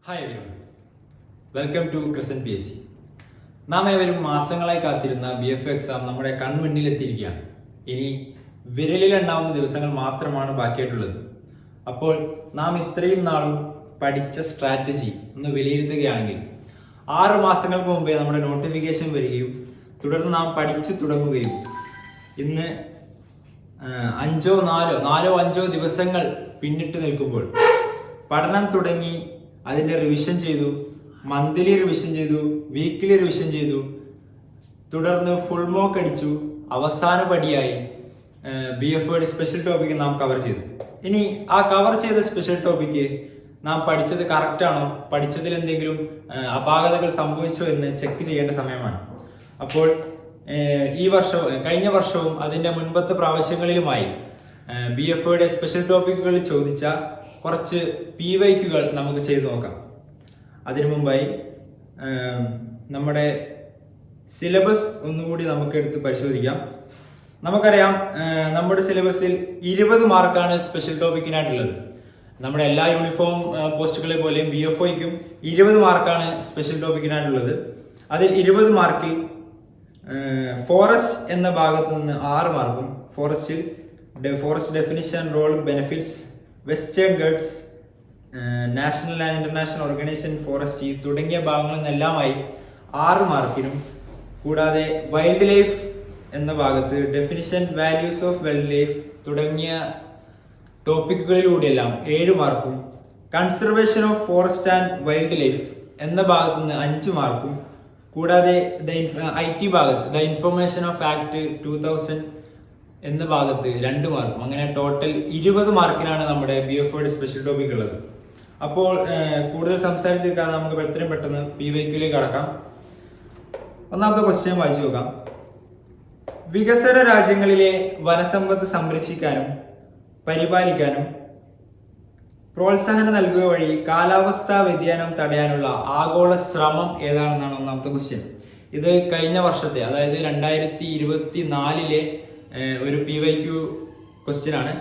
Hi everyone, welcome to Crescent PSC. നാം ഏവരും മാസങ്ങളായി കാത്തിരുന്ന BF എക്സാം നമ്മുടെ കൺമുന്നിൽ എത്തിയിരിക്കുകയാണ്. ഇനി വിരലിലെണ്ണാവുന്ന ദിവസങ്ങൾ മാത്രമാണ് ബാക്കിയായിട്ടുള്ളത്. അപ്പോൾ നാം ഇത്രയും നാളും പഠിച്ച സ്ട്രാറ്റജി ഒന്ന് വിലയിരുത്തുകയാണെങ്കിൽ 6 മാസങ്ങൾക്ക് മുമ്പേ നമ്മുടെ നോട്ടിഫിക്കേഷൻ വരികയും തുടർന്ന് നാം പഠിച്ചു തുടങ്ങുകയും ഇന്ന് 4-5 ദിവസങ്ങൾ പിന്നിട്ട് നിൽക്കുമ്പോൾ പഠനം തുടങ്ങി, അതിന്റെ റിവിഷൻ ചെയ്തു, മന്ത്ലി റിവിഷൻ ചെയ്തു, വീക്ക്ലി റിവിഷൻ ചെയ്തു, തുടർന്ന് ഫുൾ മോക്ക് അടിച്ചു, അവസാന പടിയായി BF സ്പെഷ്യൽ ടോപ്പിക് നാം കവർ ചെയ്തു. ഇനി ആ കവർ ചെയ്ത സ്പെഷ്യൽ ടോപ്പിക്ക് നാം പഠിച്ചത് കറക്റ്റ് ആണോ, പഠിച്ചതിൽ എന്തെങ്കിലും അപാകതകൾ സംഭവിച്ചോ എന്ന് ചെക്ക് ചെയ്യേണ്ട സമയമാണ്. അപ്പോൾ ഈ വർഷവും കഴിഞ്ഞ വർഷവും അതിന്റെ മുൻപത്തെ പ്രാവശ്യങ്ങളിലുമായി BF സ്പെഷ്യൽ ടോപ്പിക്കുകളിൽ ചോദിച്ച കുറച്ച് PYQകൾ നമുക്ക് ചെയ്തു നോക്കാം. അതിനു മുമ്പായി നമ്മുടെ സിലബസ് ഒന്നുകൂടി നമുക്ക് എടുത്ത് പരിശോധിക്കാം. നമുക്കറിയാം, നമ്മുടെ സിലബസിൽ 20 മാർക്കാണ് സ്പെഷ്യൽ ടോപ്പിക്കിനായിട്ടുള്ളത്. നമ്മുടെ എല്ലാ യൂണിഫോം പോസ്റ്റുകളെ പോലെയും BFOയ്ക്കും 20 മാർക്കാണ് സ്പെഷ്യൽ ടോപ്പിക്കിനായിട്ടുള്ളത്. അതിൽ 20 മാർക്കിൽ ഫോറസ്റ്റ് എന്ന ഭാഗത്ത് നിന്ന് 6 മാർക്കും, forest definition, role, benefits, western Ghats, national and international organisation forest തുടങ്ങിയ ഭാഗങ്ങളിൽ നിന്നെല്ലാമായി 6 മാർക്കിനും, കൂടാതെ വൈൽഡ് ലൈഫ് എന്ന ഭാഗത്ത് definition, values of wild life തുടങ്ങിയ ടോപ്പിക്കുകളിലൂടെയെല്ലാം 7 മാർക്കും, conservation of forest and wild life എന്ന ഭാഗത്ത് നിന്ന് 5 മാർക്കും, കൂടാതെ IT ഭാഗത്ത് ദ ഇൻഫർമേഷൻ ഓഫ് ആക്ട് 2000 എന്ന ഭാഗത്ത് 2 മാർക്കും, അങ്ങനെ ടോട്ടൽ 20 മാർക്കിനാണ് നമ്മുടെ BF സ്പെഷ്യൽ ടോപ്പിക് ഉള്ളത്. അപ്പോൾ കൂടുതൽ സംസാരിച്ചിരിക്കാതെ നമുക്ക് എത്രയും പെട്ടെന്ന് PYQയിലേക്ക് കടക്കാം. ഒന്നാമത്തെ ക്വസ്റ്റ്യൻ വായിച്ചു നോക്കാം. വികസന രാജ്യങ്ങളിലെ വനസമ്പത്ത് സംരക്ഷിക്കാനും പരിപാലിക്കാനും പ്രോത്സാഹനം നൽകുക വഴി കാലാവസ്ഥാ വ്യതിയാനം തടയാനുള്ള ആഗോള ശ്രമം ഏതാണെന്നാണ് ഒന്നാമത്തെ ക്വസ്റ്റ്യൻ. ഇത് കഴിഞ്ഞ വർഷത്തെ, അതായത് 2024 ഒരു PYQ ക്വസ്റ്റ്യൻ ആണ്.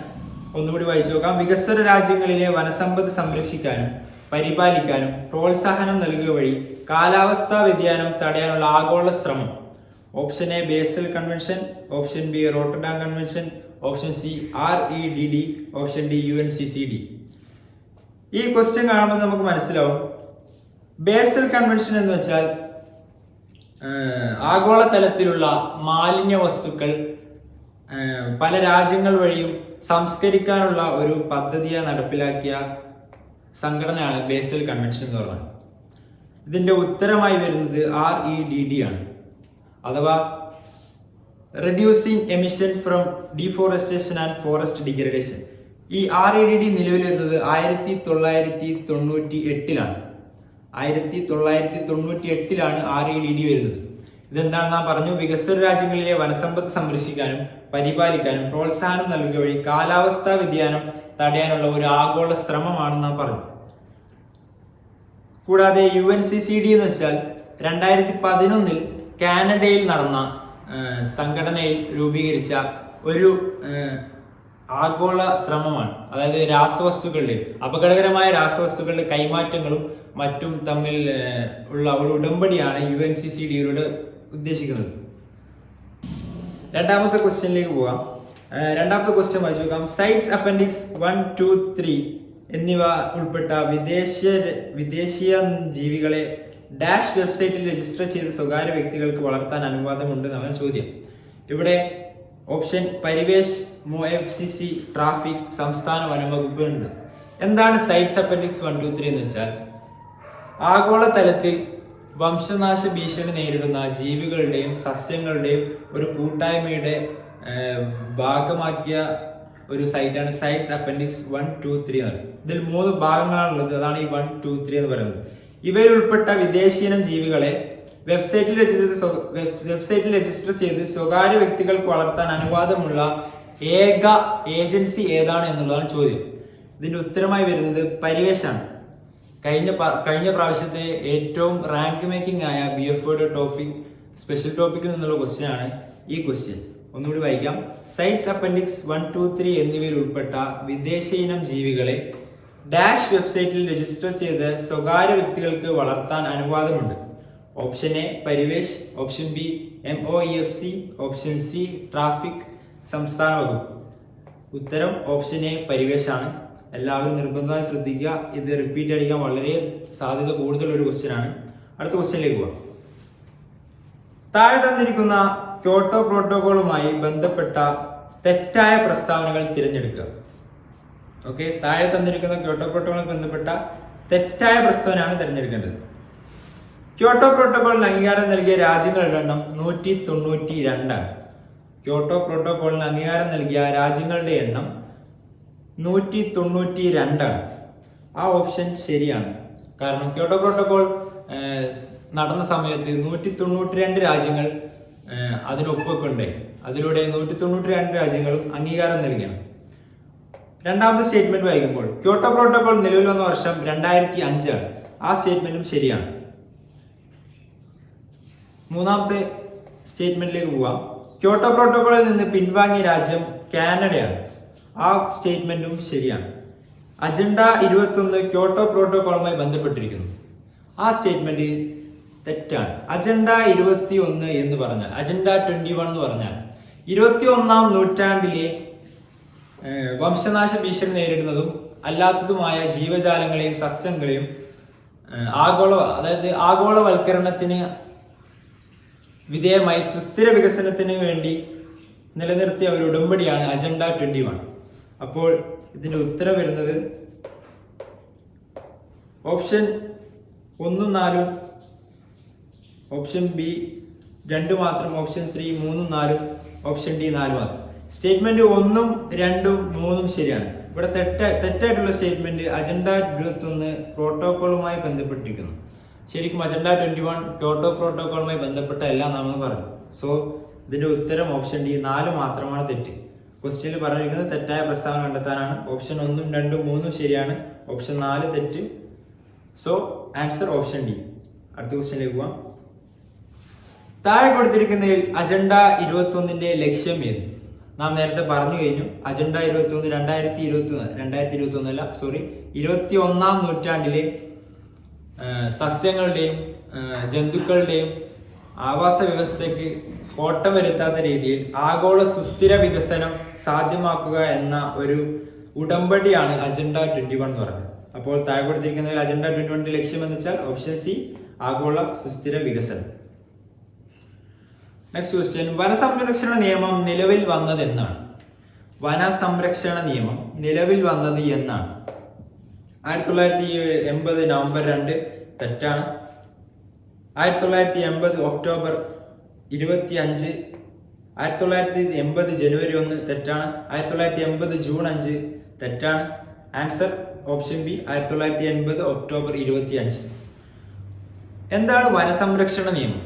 ഒന്നുകൂടി വായിച്ചു നോക്കാം. വികസ്വര രാജ്യങ്ങളിലെ വനസമ്പത്ത് സംരക്ഷിക്കാനും പരിപാലിക്കാനും പ്രോത്സാഹനം നൽകുക വഴി കാലാവസ്ഥാ വ്യതിയാനം തടയാനുള്ള ആഗോള ശ്രമം. Option A Basel convention, option B Rotterdam convention, option C REDD, option D UNCCD. ഈ ക്വസ്റ്റ്യൻ കാണുമ്പോൾ നമുക്ക് മനസ്സിലാവും, ബേസൽ കൺവെൻഷൻ എന്ന് വെച്ചാൽ ആഗോളതലത്തിലുള്ള മാലിന്യ വസ്തുക്കൾ പല രാജ്യങ്ങൾ വഴിയും സംസ്കരിക്കാനുള്ള ഒരു പദ്ധതിയെ നടപ്പിലാക്കിയ സംഘടനയാണ് ബേസൽ കൺവെൻഷൻ എന്ന് പറയുന്നത്. ഇതിന്റെ ഉത്തരമായി വരുന്നത് REDD ആണ്, അഥവാ reducing emission from deforestation and forest degradation. ഈ REDD നിലവിൽ വരുന്നത് 1998 1998 REDD വരുന്നത്. ഇതെന്താണെന്ന് നാം പറഞ്ഞു. വികസ്വര രാജ്യങ്ങളിലെ വനസമ്പത്ത് സംരക്ഷിക്കാനും പരിപാലിക്കാനും പ്രോത്സാഹനം നൽകുക വഴി കാലാവസ്ഥാ വ്യതിയാനം തടയാനുള്ള ഒരു ആഗോള ശ്രമമാണെന്ന് നാം പറഞ്ഞു. കൂടാതെ UNCCD എന്ന് വെച്ചാൽ 2011 കാനഡയിൽ നടന്ന സംഘടനയിൽ രൂപീകരിച്ച ഒരു ആഗോള ശ്രമമാണ്. അതായത് രാസവസ്തുക്കളുടെ, അപകടകരമായ രാസവസ്തുക്കളുടെ കൈമാറ്റങ്ങളും മറ്റും തമ്മിൽ ഉള്ള ഒരു ഉടമ്പടിയാണ് UNCCDയുടെ ഉദ്ദേശിക്കുന്നത്. രണ്ടാമത്തെ ക്വസ്റ്റ്യനിലേക്ക് പോകാം. രണ്ടാമത്തെ ക്വസ്റ്റ്യൻ വായിച്ചു നോക്കാം. സൈറ്റ്സ് അപ്പൻഡിക്സ് 1, 2, 3 എന്നിവ ഉൾപ്പെട്ട വിദേശീയ ജീവികളെ ഡാഷ് വെബ്സൈറ്റിൽ രജിസ്റ്റർ ചെയ്ത സ്വകാര്യ വ്യക്തികൾക്ക് വളർത്താൻ അനുവാദമുണ്ട് എന്നാണ് ചോദ്യം. ഇവിടെ ഓപ്ഷൻ പരിവേഷ്, MOFCC, ട്രാഫിക്, സംസ്ഥാന വനംവകുപ്പ് ഉണ്ട്. എന്താണ് സൈറ്റ്സ് അപ്പൻഡിക്സ് 1, 2, 3 എന്ന് വെച്ചാൽ, ആഗോളതലത്തിൽ വംശനാശ ഭീഷണി നേരിടുന്ന ജീവികളുടെയും സസ്യങ്ങളുടെയും ഒരു കൂട്ടായ്മയുടെ ഭാഗമാക്കിയ ഒരു സൈറ്റാണ് സൈറ്റ്സ് അപ്പൻഡിക്സ് 1, 2, 3 എന്ന് പറയുന്നത്. ഇതിൽ 3 ഭാഗങ്ങളാണുള്ളത്. അതാണ് ഈ 1, 2, 3 എന്ന് പറയുന്നത്. ഇവയിൽ ഉൾപ്പെട്ട വിദേശീയനം ജീവികളെ വെബ്സൈറ്റിൽ രജിസ്റ്റർ ചെയ്ത് സ്വകാര്യ വ്യക്തികൾക്ക് വളർത്താൻ അനുവാദമുള്ള ഏക ഏജൻസി ഏതാണ് എന്നുള്ളതാണ് ചോദ്യം. ഇതിന്റെ ഉത്തരമായി വരുന്നത് പരിവേഷാണ്. കഴിഞ്ഞ പ്രാവശ്യത്തെ ഏറ്റവും റാങ്ക് മേക്കിംഗ് ആയ BF ടോപ്പിക് സ്പെഷ്യൽ ടോപ്പിക്കിൽ നിന്നുള്ള ക്വസ്റ്റ്യൻ ആണ് ഈ ക്വസ്റ്റ്യൻ. ഒന്നുകൂടി വായിക്കാം. സൈറ്റ്സ് അപ്പൻഡിക്സ് 1, 2, 3 എന്നിവയിൽ ഉൾപ്പെട്ട വിദേശ ഇനം ജീവികളെ ഡാഷ് വെബ്സൈറ്റിൽ രജിസ്റ്റർ ചെയ്ത് സ്വകാര്യ വ്യക്തികൾക്ക് വളർത്താൻ അനുവാദമുണ്ട്? Option A Parivesh, option B MOEFC, option C TRAFFIC സംസ്ഥാന വകുപ്പ്. ഉത്തരം ഓപ്ഷൻ എ പരിവേഷാണ്. എല്ലാവരും നിർബന്ധമായി ശ്രദ്ധിക്കുക. ഇത് റിപ്പീറ്റ് അടിക്കാൻ വളരെ സാധ്യത കൂടുതലുള്ള ഒരു ക്വസ്റ്റ്യൻ ആണ്. അടുത്ത ക്വസ്റ്റ്യനിലേക്ക് പോവാം. താഴെ തന്നിരിക്കുന്ന ക്യോട്ടോ പ്രോട്ടോകോളുമായി ബന്ധപ്പെട്ട തെറ്റായ പ്രസ്താവനകൾ തിരഞ്ഞെടുക്കുക. ഓക്കെ, താഴെ തന്നിരിക്കുന്ന ക്യോട്ടോ പ്രോട്ടോകോളുമായി ബന്ധപ്പെട്ട തെറ്റായ പ്രസ്താവനയാണ് തിരഞ്ഞെടുക്കേണ്ടത്. ക്യോട്ടോ പ്രോട്ടോകോളിന് അംഗീകാരം നൽകിയ രാജ്യങ്ങളുടെ എണ്ണം 192 ആണ്. ക്യോട്ടോ പ്രോട്ടോകോളിന് അംഗീകാരം നൽകിയ രാജ്യങ്ങളുടെ എണ്ണം 192 ആണ്. ആ ഓപ്ഷൻ ശരിയാണ്. കാരണം ക്യോട്ടോ പ്രോട്ടോകോൾ നടന്ന സമയത്ത് 192 രാജ്യങ്ങൾ അതിനൊപ്പുണ്ട്. അതിലൂടെ 192 രാജ്യങ്ങളും അംഗീകാരം നൽകിയാണ്. രണ്ടാമത്തെ സ്റ്റേറ്റ്മെന്റ് വായിക്കുമ്പോൾ ക്യോട്ടോ പ്രോട്ടോകോൾ നിലവിൽ വന്ന വർഷം 2005 ആണ്. ആ സ്റ്റേറ്റ്മെന്റും ശരിയാണ്. മൂന്നാമത്തെ സ്റ്റേറ്റ്മെന്റിലേക്ക് പോവാം. ക്യോട്ടോ പ്രോട്ടോകോളിൽ നിന്ന് പിൻവാങ്ങിയ രാജ്യം കാനഡയാണ്. ആ സ്റ്റേറ്റ്മെന്റും ശരിയാണ്. അജണ്ട 21 ക്യോട്ടോ പ്രോട്ടോകോളുമായി ബന്ധപ്പെട്ടിരിക്കുന്നു. ആ സ്റ്റേറ്റ്മെന്റ് തെറ്റാണ്. അജണ്ട 21 എന്ന് പറഞ്ഞാൽ, അജണ്ട 21 എന്ന് പറഞ്ഞാൽ 21ാം നൂറ്റാണ്ടിലെ വംശനാശ ഭീഷണി നേരിടുന്നതും അല്ലാത്തതുമായ ജീവജാലങ്ങളെയും സസ്യങ്ങളെയും ആഗോളവൽക്കരണത്തിന് വിധേയമായി സുസ്ഥിര വികസനത്തിന് വേണ്ടി നിലനിർത്തിയ ഒരു ഉടമ്പടിയാണ് അജണ്ട 21. അപ്പോൾ ഇതിന്റെ ഉത്തരം വരുന്നത് ഓപ്ഷൻ 1 4, ഓപ്ഷൻ ബി 2 മാത്രം, ഓപ്ഷൻ സി 3 4, ഓപ്ഷൻ ഡി 4 മാത്രം. സ്റ്റേറ്റ്മെന്റ് 1, 2, 3 ശരിയാണ്. ഇവിടെ തെറ്റായിട്ടുള്ള സ്റ്റേറ്റ്മെന്റ് അജണ്ട 21 പ്രോട്ടോകോളുമായി ബന്ധപ്പെട്ടിരിക്കുന്നു. ശരിക്കും അജണ്ട 21 ക്യോട്ടോ പ്രോട്ടോകോളുമായി ബന്ധപ്പെട്ട എല്ലാം നമ്മൾ പറഞ്ഞു. സോ ഇതിന്റെ ഉത്തരം ഓപ്ഷൻ ഡി 4 മാത്രമാണ് തെറ്റ്. ക്വസ്റ്റ്യനിൽ പറഞ്ഞിരിക്കുന്നത് തെറ്റായ പ്രസ്താവന കണ്ടെത്താനാണ്. ഓപ്ഷൻ 1, 2, 3 ശരിയാണ്. ഓപ്ഷൻ 4 തെറ്റ്. So answer option D. അടുത്ത ക്വസ്റ്റ്യനിലേക്ക് പോവാം. താഴെ കൊടുത്തിരിക്കുന്നതിൽ അജണ്ട 21ന്റെ ലക്ഷ്യം ഏത്? നാം നേരത്തെ പറഞ്ഞു കഴിഞ്ഞു. അജണ്ട 21 21ാം നൂറ്റാണ്ടിലെ സസ്യങ്ങളുടെയും ജന്തുക്കളുടെയും ആവാസ വ്യവസ്ഥയ്ക്ക് കോട്ടം വരുത്താത്ത രീതിയിൽ ആഗോള സുസ്ഥിര വികസനം സാധ്യമാക്കുക എന്ന ഒരു ഉടമ്പടിയാണ് അജണ്ട 21 എന്ന് പറയുന്നത്. അപ്പോൾ താഴെ കൊടുത്തിരിക്കുന്നതിൽ അജണ്ട 21ന്റെ ലക്ഷ്യം എന്ന് വെച്ചാൽ ഓപ്ഷൻ സി ആഗോള സുസ്ഥിര വികസനം. Next question. വനസംരക്ഷണ നിയമം നിലവിൽ വന്നത് എന്നാണ്? വനസംരക്ഷണ നിയമം നിലവിൽ വന്നത് എന്നാണ്? 1980 നവംബർ 2 തെറ്റാണ്. 1980 ഒക്ടോബർ 25, 1980 ജനുവരി 1 തെറ്റാണ്. 1980 ജൂൺ 5 തെറ്റാണ്. Answer option B 1980 October 25. എന്താണ് വനസംരക്ഷണ നിയമം?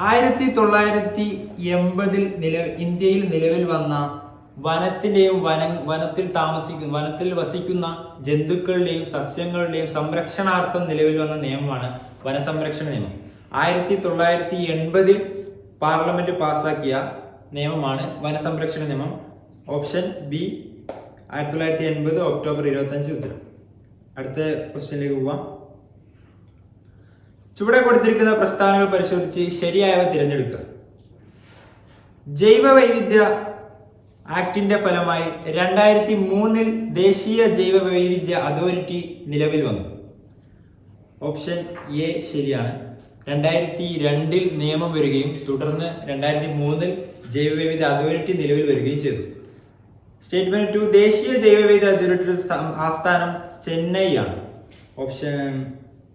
1980 ഇന്ത്യയിൽ നിലവിൽ വന്ന വനത്തിന്റെയും വനത്തിൽ വസിക്കുന്ന ജന്തുക്കളുടെയും സസ്യങ്ങളുടെയും സംരക്ഷണാർത്ഥം നിലവിൽ വന്ന നിയമമാണ് വനസംരക്ഷണ നിയമം. 1980 പാർലമെന്റ് പാസാക്കിയ നിയമമാണ് വനസംരക്ഷണ നിയമം. ഓപ്ഷൻ ബി 1980 ഒക്ടോബർ 25 ഉത്തരം. അടുത്ത ക്വസ്റ്റ്യനിലേക്ക് പോവാം. ചുവടെ കൊടുത്തിരിക്കുന്ന പ്രസ്താവനകൾ പരിശോധിച്ച് ശരിയായവ തിരഞ്ഞെടുക്കുക. ജൈവ വൈവിധ്യ ആക്ടിന്റെ ഫലമായി 2003 ദേശീയ ജൈവ വൈവിധ്യ അതോറിറ്റി നിലവിൽ വന്നു. ഓപ്ഷൻ എ ശരിയാണ്. 2002 നിയമം വരികയും തുടർന്ന് 2003 ജൈവ വൈവിധ്യ അതോറിറ്റി നിലവിൽ വരികയും ചെയ്തു. സ്റ്റേറ്റ്മെന്റ് 2 ദേശീയ ജൈവ വൈവിധ്യ അതോറിറ്റിയുടെ ആസ്ഥാനം ചെന്നൈ ആണ്. Option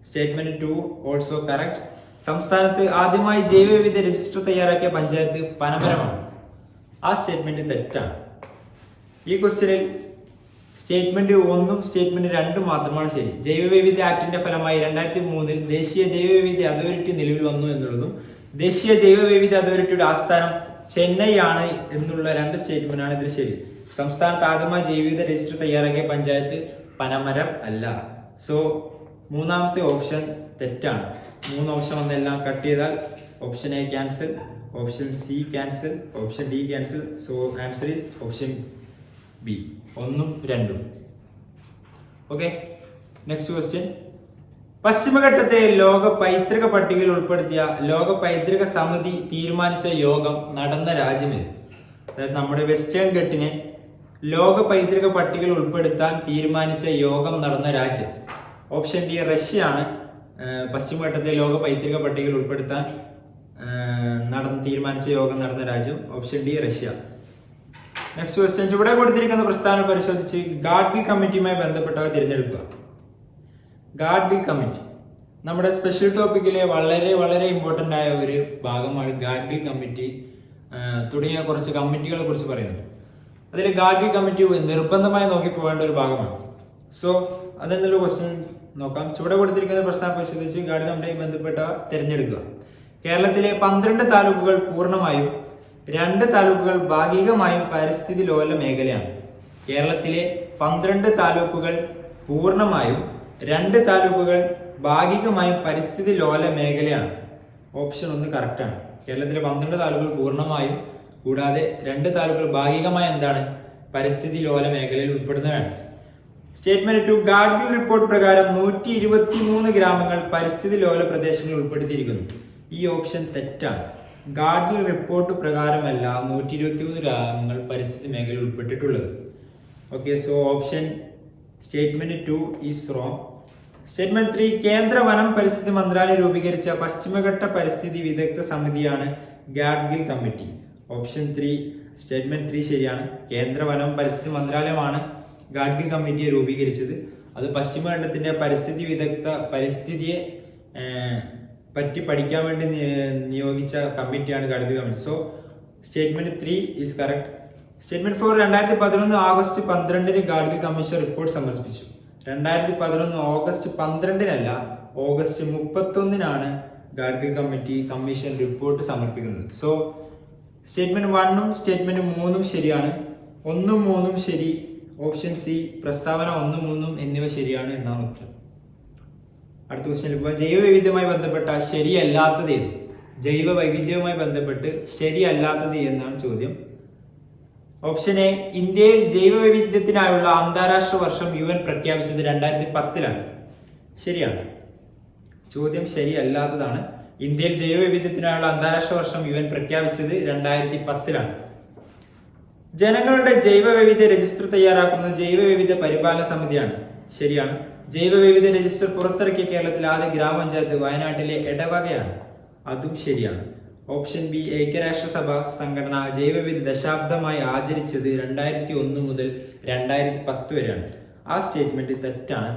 statement 2 also correct. സംസ്ഥാനത്ത് ആദ്യമായി ജൈവ വൈവിധ്യ രജിസ്റ്റർ തയ്യാറാക്കിയ പഞ്ചായത്ത് പനമരമാണ്. ആ സ്റ്റേറ്റ്മെന്റ് തെറ്റാണ്. ഈ ക്വസ്റ്റ്യനിൽ സ്റ്റേറ്റ്മെന്റ് 1ഉം സ്റ്റേറ്റ്മെന്റ് 2ഉം മാത്രമാണ് ശരി. ജൈവ വൈവിധ്യ ആക്ടിന്റെ ഫലമായി 2003 ദേശീയ ജൈവ വൈവിധ്യ അതോറിറ്റി നിലവിൽ വന്നു എന്നുള്ളതും ദേശീയ ജൈവ വൈവിധ്യ അതോറിറ്റിയുടെ ആസ്ഥാനം ചെന്നൈ ആണ് എന്നുള്ള 2 സ്റ്റേറ്റ്മെന്റ് ആണ് ഇതിൽ ശരി. സംസ്ഥാനത്ത് ആദ്യമായി ജൈവ വൈവിധ്യ രജിസ്റ്റർ തയ്യാറാക്കിയ പഞ്ചായത്ത് പനമരം അല്ല. സോ മൂന്നാമത്തെ ഓപ്ഷൻ തെറ്റാണ്. 3 ഓപ്ഷൻ വന്നെല്ലാം കട്ട് ചെയ്താൽ option A cancel, option C cancel, option D cancel. So answer is option B 1ഉം 2ഉം. Okay, next question. പശ്ചിമഘട്ടത്തെ ലോക പൈതൃക പട്ടികയിൽ ഉൾപ്പെടുത്തിയ ലോക പൈതൃക സമിതി തീരുമാനിച്ച യോഗം നടന്ന രാജ്യമേത്? അതായത് നമ്മുടെ വെസ്റ്റേൺ ഘട്ടിനെ ലോക പൈതൃക പട്ടികയിൽ ഉൾപ്പെടുത്താൻ തീരുമാനിച്ച യോഗം നടന്ന രാജ്യം. ഓപ്ഷൻ ഡി റഷ്യ ആണ് പശ്ചിമഘട്ടത്തെ ലോക പൈതൃക പട്ടികയിൽ ഉൾപ്പെടുത്താൻ തീരുമാനിച്ച യോഗം നടന്ന രാജ്യം. Option D Russia. Next question. ചുവടെ കൊടുത്തിരിക്കുന്ന പ്രസ്താവന പരിശോധിച്ച് ഗാഡ്ഗിൽ കമ്മിറ്റിയുമായി ബന്ധപ്പെട്ടവ തിരഞ്ഞെടുക്കുക. ഗാഡ്ഗിൽ കമ്മിറ്റി നമ്മുടെ സ്പെഷ്യൽ ടോപ്പിക്കിലെ വളരെ വളരെ ഇമ്പോർട്ടന്റ് ആയ ഒരു ഭാഗമാണ്. ഗാഡ്ഗിൽ കമ്മിറ്റി തുടങ്ങിയ കുറച്ച് കമ്മിറ്റികളെ കുറിച്ച് പറയുന്നു. അതിൽ ഗാഡ്ഗിൽ കമ്മിറ്റി നിർബന്ധമായി നോക്കി പോകേണ്ട ഒരു ഭാഗമാണ്. സോ അതെന്നുള്ള ക്വസ്റ്റ്യൻ നോക്കാം. ചുവടെ കൊടുത്തിരിക്കുന്ന പ്രസ്താവന പരിശോധിച്ച് ഗാഡ്ഗിൽ കമ്മിറ്റിയുമായി ബന്ധപ്പെട്ടവ തിരഞ്ഞെടുക്കുക. കേരളത്തിലെ 12 താലൂക്കുകൾ പൂർണ്ണമായും 2 താലൂക്കുകൾ ഭാഗികമായും പരിസ്ഥിതി ലോല മേഖലയാണ്. കേരളത്തിലെ 12 താലൂക്കുകൾ പൂർണ്ണമായും 2 താലൂക്കുകൾ ഭാഗികമായും പരിസ്ഥിതി ലോല മേഖലയാണ്. ഓപ്ഷൻ 1 കറക്റ്റാണ്. കേരളത്തിലെ 12 താലൂക്കുകൾ പൂർണ്ണമായും കൂടാതെ 2 താലൂക്കുകൾ ഭാഗികമായി എന്താണ് പരിസ്ഥിതി ലോല മേഖലയിൽ ഉൾപ്പെടുന്നതാണ്. സ്റ്റേറ്റ്മെന്റ് 2. ഗാഡ്ഗിൽ റിപ്പോർട്ട് പ്രകാരം 123 ഗ്രാമങ്ങൾ പരിസ്ഥിതി ലോല പ്രദേശങ്ങളിൽ ഉൾപ്പെടുത്തിയിരിക്കുന്നു. ഈ ഓപ്ഷൻ തെറ്റാണ്. ഗാഡ്ഗിൽ റിപ്പോർട്ട് പ്രകാരമല്ല 123 ഗ്രാമങ്ങൾ പരിസ്ഥിതി മേഖലയിൽ ഉൾപ്പെട്ടിട്ടുള്ളത്. Okay, so option statement 2 is wrong. Statement 3. കേന്ദ്ര വനം പരിസ്ഥിതി മന്ത്രാലയം രൂപീകരിച്ച പശ്ചിമഘട്ട പരിസ്ഥിതി വിദഗ്ധ സമിതിയാണ് ഗാഡ്ഗിൽ കമ്മിറ്റി. ഓപ്ഷൻ 3 സ്റ്റേറ്റ്മെന്റ് 3 ശരിയാണ്. കേന്ദ്ര വനം പരിസ്ഥിതി മന്ത്രാലയമാണ് ഗാഡ്ഗിൽ കമ്മിറ്റിയെ രൂപീകരിച്ചത്. അത് പശ്ചിമഘട്ടത്തിന്റെ പരിസ്ഥിതിയെ പറ്റി പഠിക്കാൻ വേണ്ടി നിയോഗിച്ച കമ്മിറ്റിയാണ് Gadgil committee. So statement 3 is correct. Statement 4. 2011 August 12 Gadgil commission report സമർപ്പിച്ചു. 2011 August 12 August 31 Gadgil commission report സമർപ്പിക്കുന്നത്. സോ സ്റ്റേറ്റ്മെന്റ് 1ഉം സ്റ്റേറ്റ്മെന്റ് 3ഉം ശരിയാണ്. 1ഉം 3ഉം ശരി. ഓപ്ഷൻ സി പ്രസ്താവന 1ഉം 3ഉം എന്നിവ ശരിയാണ് എന്നാണ് ഉത്തരം. അടുത്ത ക്വസ്റ്റ്യൻ. ഇപ്പോൾ ജൈവ വൈവിധ്യവുമായി ബന്ധപ്പെട്ട ശരിയല്ലാത്തത് ഏത്? ജൈവ വൈവിധ്യവുമായി ബന്ധപ്പെട്ട് ശരിയല്ലാത്തത് എന്നാണ് ചോദ്യം. Option A. ഇന്ത്യയിൽ ജൈവ വൈവിധ്യത്തിനായുള്ള അന്താരാഷ്ട്ര വർഷം UN പ്രഖ്യാപിച്ചത് 2010 ശരിയാണ്. ചോദ്യം ശരിയല്ലാത്തതാണ്. ഇന്ത്യയിൽ ജൈവ വൈവിധ്യത്തിനായുള്ള അന്താരാഷ്ട്ര വർഷം UN പ്രഖ്യാപിച്ചത് 2010 ജനങ്ങളുടെ ജൈവ വൈവിധ്യ രജിസ്റ്റർ തയ്യാറാക്കുന്നത് ജൈവ വൈവിധ്യ പരിപാലന സമിതിയാണ്. ശരിയാണ്. ജൈവ വൈവിധ്യ രജിസ്റ്റർ പുറത്തിറക്കിയ കേരളത്തിലെ ആദ്യ ഗ്രാമപഞ്ചായത്ത് വയനാട്ടിലെ എടവകയാണ്. അതും ശരിയാണ്. Option B. ഐക്യരാഷ്ട്രസഭ സംഘടന ജൈവവൈവിധ്യ ദശാബ്ദമായി ആചരിച്ചത് 2001 മുതൽ 2010 വരെയാണ്. ആ സ്റ്റേറ്റ്മെന്റ് തെറ്റാണ്.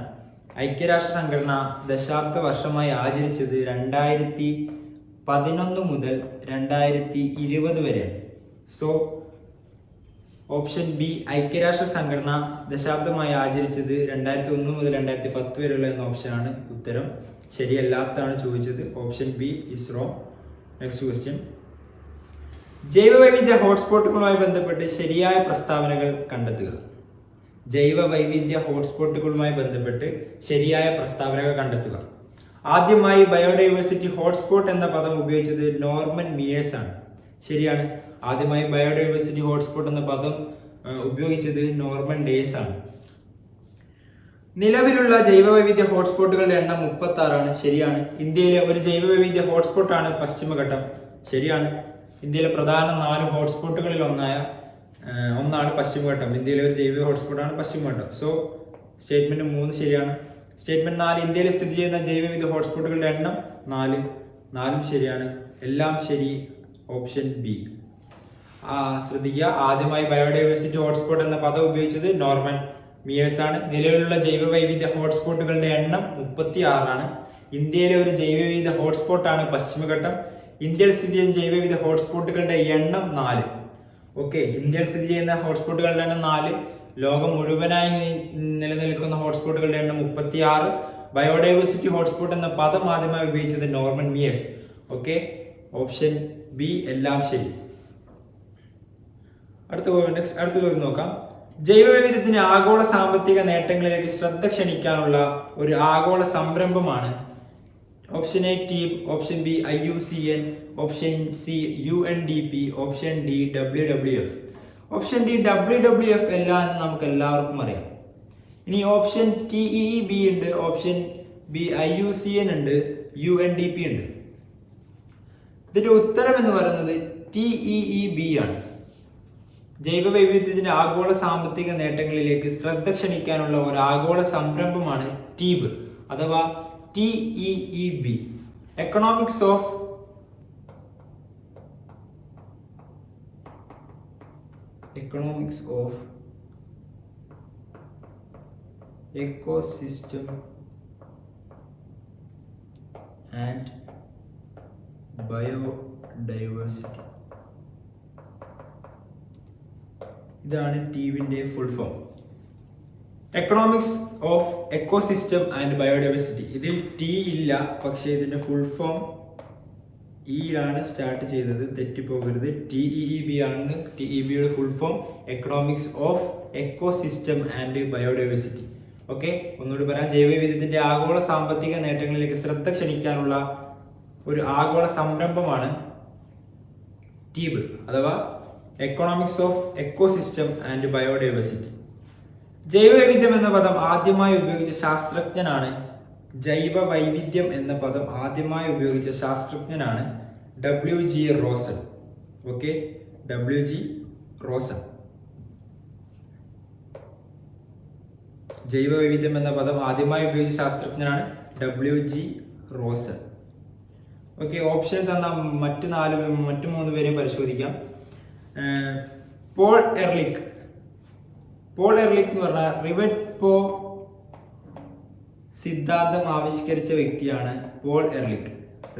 ഐക്യരാഷ്ട്ര സംഘടന ദശാബ്ദ വർഷമായി ആചരിച്ചത് 2011 മുതൽ 2020 വരെയാണ്. So option B. ഐക്യരാഷ്ട്ര സംഘടന ദശാബ്ദമായി ആചരിച്ചത് 2001 മുതൽ 2010 വരെയുള്ള എന്ന ഓപ്ഷനാണ് ഉത്തരം. ശരിയല്ലാത്തതാണ് ചോദിച്ചത്. Option B is wrong. Next question. ജൈവ വൈവിധ്യ ഹോട്ട്സ്പോട്ടുകളുമായി ബന്ധപ്പെട്ട് ശരിയായ പ്രസ്താവനകൾ കണ്ടെത്തുക. ജൈവ വൈവിധ്യ ഹോട്ട്സ്പോട്ടുകളുമായി ബന്ധപ്പെട്ട് ശരിയായ പ്രസ്താവനകൾ കണ്ടെത്തുക. ആദ്യമായി ബയോഡൈവേഴ്സിറ്റി ഹോട്ട്സ്പോട്ട് എന്ന പദം ഉപയോഗിച്ചത് നോർമൻ മിയേഴ്സ് ആണ്. ശരിയാണ്. ആദ്യമായി ബയോഡൈവേഴ്സിറ്റി ഹോട്ട്സ്പോട്ട് എന്ന പദം ഉപയോഗിച്ചത് നോർമൻ ഡേയ്സ് ആണ്. നിലവിലുള്ള ജൈവ വൈവിധ്യ ഹോട്ട്സ്പോട്ടുകളുടെ എണ്ണം 36. ശരിയാണ്. ഇന്ത്യയിലെ ഒരു ജൈവ വൈവിധ്യ ഹോട്ട്സ്പോട്ടാണ് പശ്ചിമഘട്ടം. ശരിയാണ്. ഇന്ത്യയിലെ പ്രധാന 4 ഹോട്ട്സ്പോട്ടുകളിൽ ഒന്നാണ് പശ്ചിമഘട്ടം. ഇന്ത്യയിലെ ഒരു ജൈവ ഹോട്ട്സ്പോട്ടാണ് പശ്ചിമഘട്ടം. സോ സ്റ്റേറ്റ്മെന്റ് 3 ശരിയാണ്. സ്റ്റേറ്റ്മെന്റ് 4. ഇന്ത്യയിൽ സ്ഥിതി ചെയ്യുന്ന ജൈവ വൈവിധ്യ ഹോട്ട്സ്പോട്ടുകളുടെ എണ്ണം 4 ശരിയാണ്. എല്ലാം ശരി. Option B. ശ്രദ്ധിക്കുക, ആദ്യമായി ബയോഡൈവേഴ്സിറ്റി ഹോട്ട്സ്പോട്ട് എന്ന പദം ഉപയോഗിച്ചത് നോർമൻ മിയേഴ്സ് ആണ്. നിലവിലുള്ള ജൈവ വൈവിധ്യ ഹോട്ട്സ്പോട്ടുകളുടെ എണ്ണം 36. ഇന്ത്യയിലെ ഒരു ജൈവ വൈവിധ്യ ഹോട്ട്സ്പോട്ടാണ് പശ്ചിമഘട്ടം. ഇന്ത്യയിൽ സ്ഥിതി ചെയ്യുന്ന ജൈവ വൈവിധ്യ ഹോട്ട്സ്പോട്ടുകളുടെ എണ്ണം 4. ഓക്കെ, ഇന്ത്യയിൽ സ്ഥിതി ചെയ്യുന്ന ഹോട്ട്സ്പോട്ടുകളുടെ എണ്ണം 4. ലോകം മുഴുവനായി നിലനിൽക്കുന്ന ഹോട്ട്സ്പോട്ടുകളുടെ എണ്ണം 36. ബയോഡൈവേഴ്സിറ്റി ഹോട്ട്സ്പോട്ട് എന്ന പദം ആദ്യമായി ഉപയോഗിച്ചത് Norman Myers. Okay, option B എല്ലാം ശരി. അടുത്ത ചോദ്യം നോക്കാം. ജൈവ വൈവിധ്യത്തിന് ആഗോള സാമ്പത്തിക നേട്ടങ്ങളിലേക്ക് ശ്രദ്ധ ക്ഷണിക്കാനുള്ള ഒരു ആഗോള സംരംഭമാണ്. Option A team, option B IUCN, option C UNDP, option D WWF. Option D WWF എല്ലാം നമുക്ക് എല്ലാവർക്കും അറിയാം. ഇനി ഓപ്ഷൻ TEEB ഉണ്ട്, ഓപ്ഷൻ ബി IUCN ഉണ്ട്, UNDP ഉണ്ട്. ഇതിന്റെ ഉത്തരം എന്ന് പറയുന്നത് TEEB ആണ്. ജൈവ വൈവിധ്യത്തിന്റെ ആഗോള സാമ്പത്തിക നേട്ടങ്ങളിലേക്ക് ശ്രദ്ധ ക്ഷണിക്കാനുള്ള ഒരു ആഗോള സംരംഭമാണ് TEEB അഥവാ TEEB. Economics of ecosystem and biodiversity. ഇതാണ് TEEBന്റെ full form. Economics of ecosystem and biodiversity. ഇതിൽ T ഇല്ല, പക്ഷേ ഇതിന്റെ ഫുൾ ഫോം ആണ് സ്റ്റാർട്ട് ചെയ്തത്, തെറ്റിപ്പോകരുത്. TEEB ആണ്. TEEBയുടെ full form economics of ecosystem and biodiversity. Okay, ഒന്നുകൂടി പറയാം. ജൈവവൈവിധ്യത്തിന്റെ ആഗോള സാമ്പത്തിക നേട്ടങ്ങളിലേക്ക് ശ്രദ്ധ ക്ഷണിക്കാനുള്ള ഒരു ആഗോള സംരംഭമാണ് TEEB അഥവാ economics of ecosystem and biodiversity. ജൈവവൈവിധ്യം എന്ന പദം ആദ്യമായി ഉപയോഗിച്ച ശാസ്ത്രജ്ഞനാണ് ജൈവ വൈവിധ്യം എന്ന പദം ആദ്യമായി ഉപയോഗിച്ച ശാസ്ത്രജ്ഞനാണ് WG Rosan. Okay, WG Rosan. ജൈവ വൈവിധ്യം എന്ന പദം ആദ്യമായി ഉപയോഗിച്ച ശാസ്ത്രജ്ഞനാണ് WG റോസൻ. ഓക്കെ, ഓപ്ഷൻ തന്ന മറ്റു 3 പേരെയും പരിശോധിക്കാം. പോൾ എർലിക് എന്ന് പറഞ്ഞാൽ റിവറ്റ് സിദ്ധാന്തം ആവിഷ്കരിച്ച വ്യക്തിയാണ് പോൾ എർലിക്.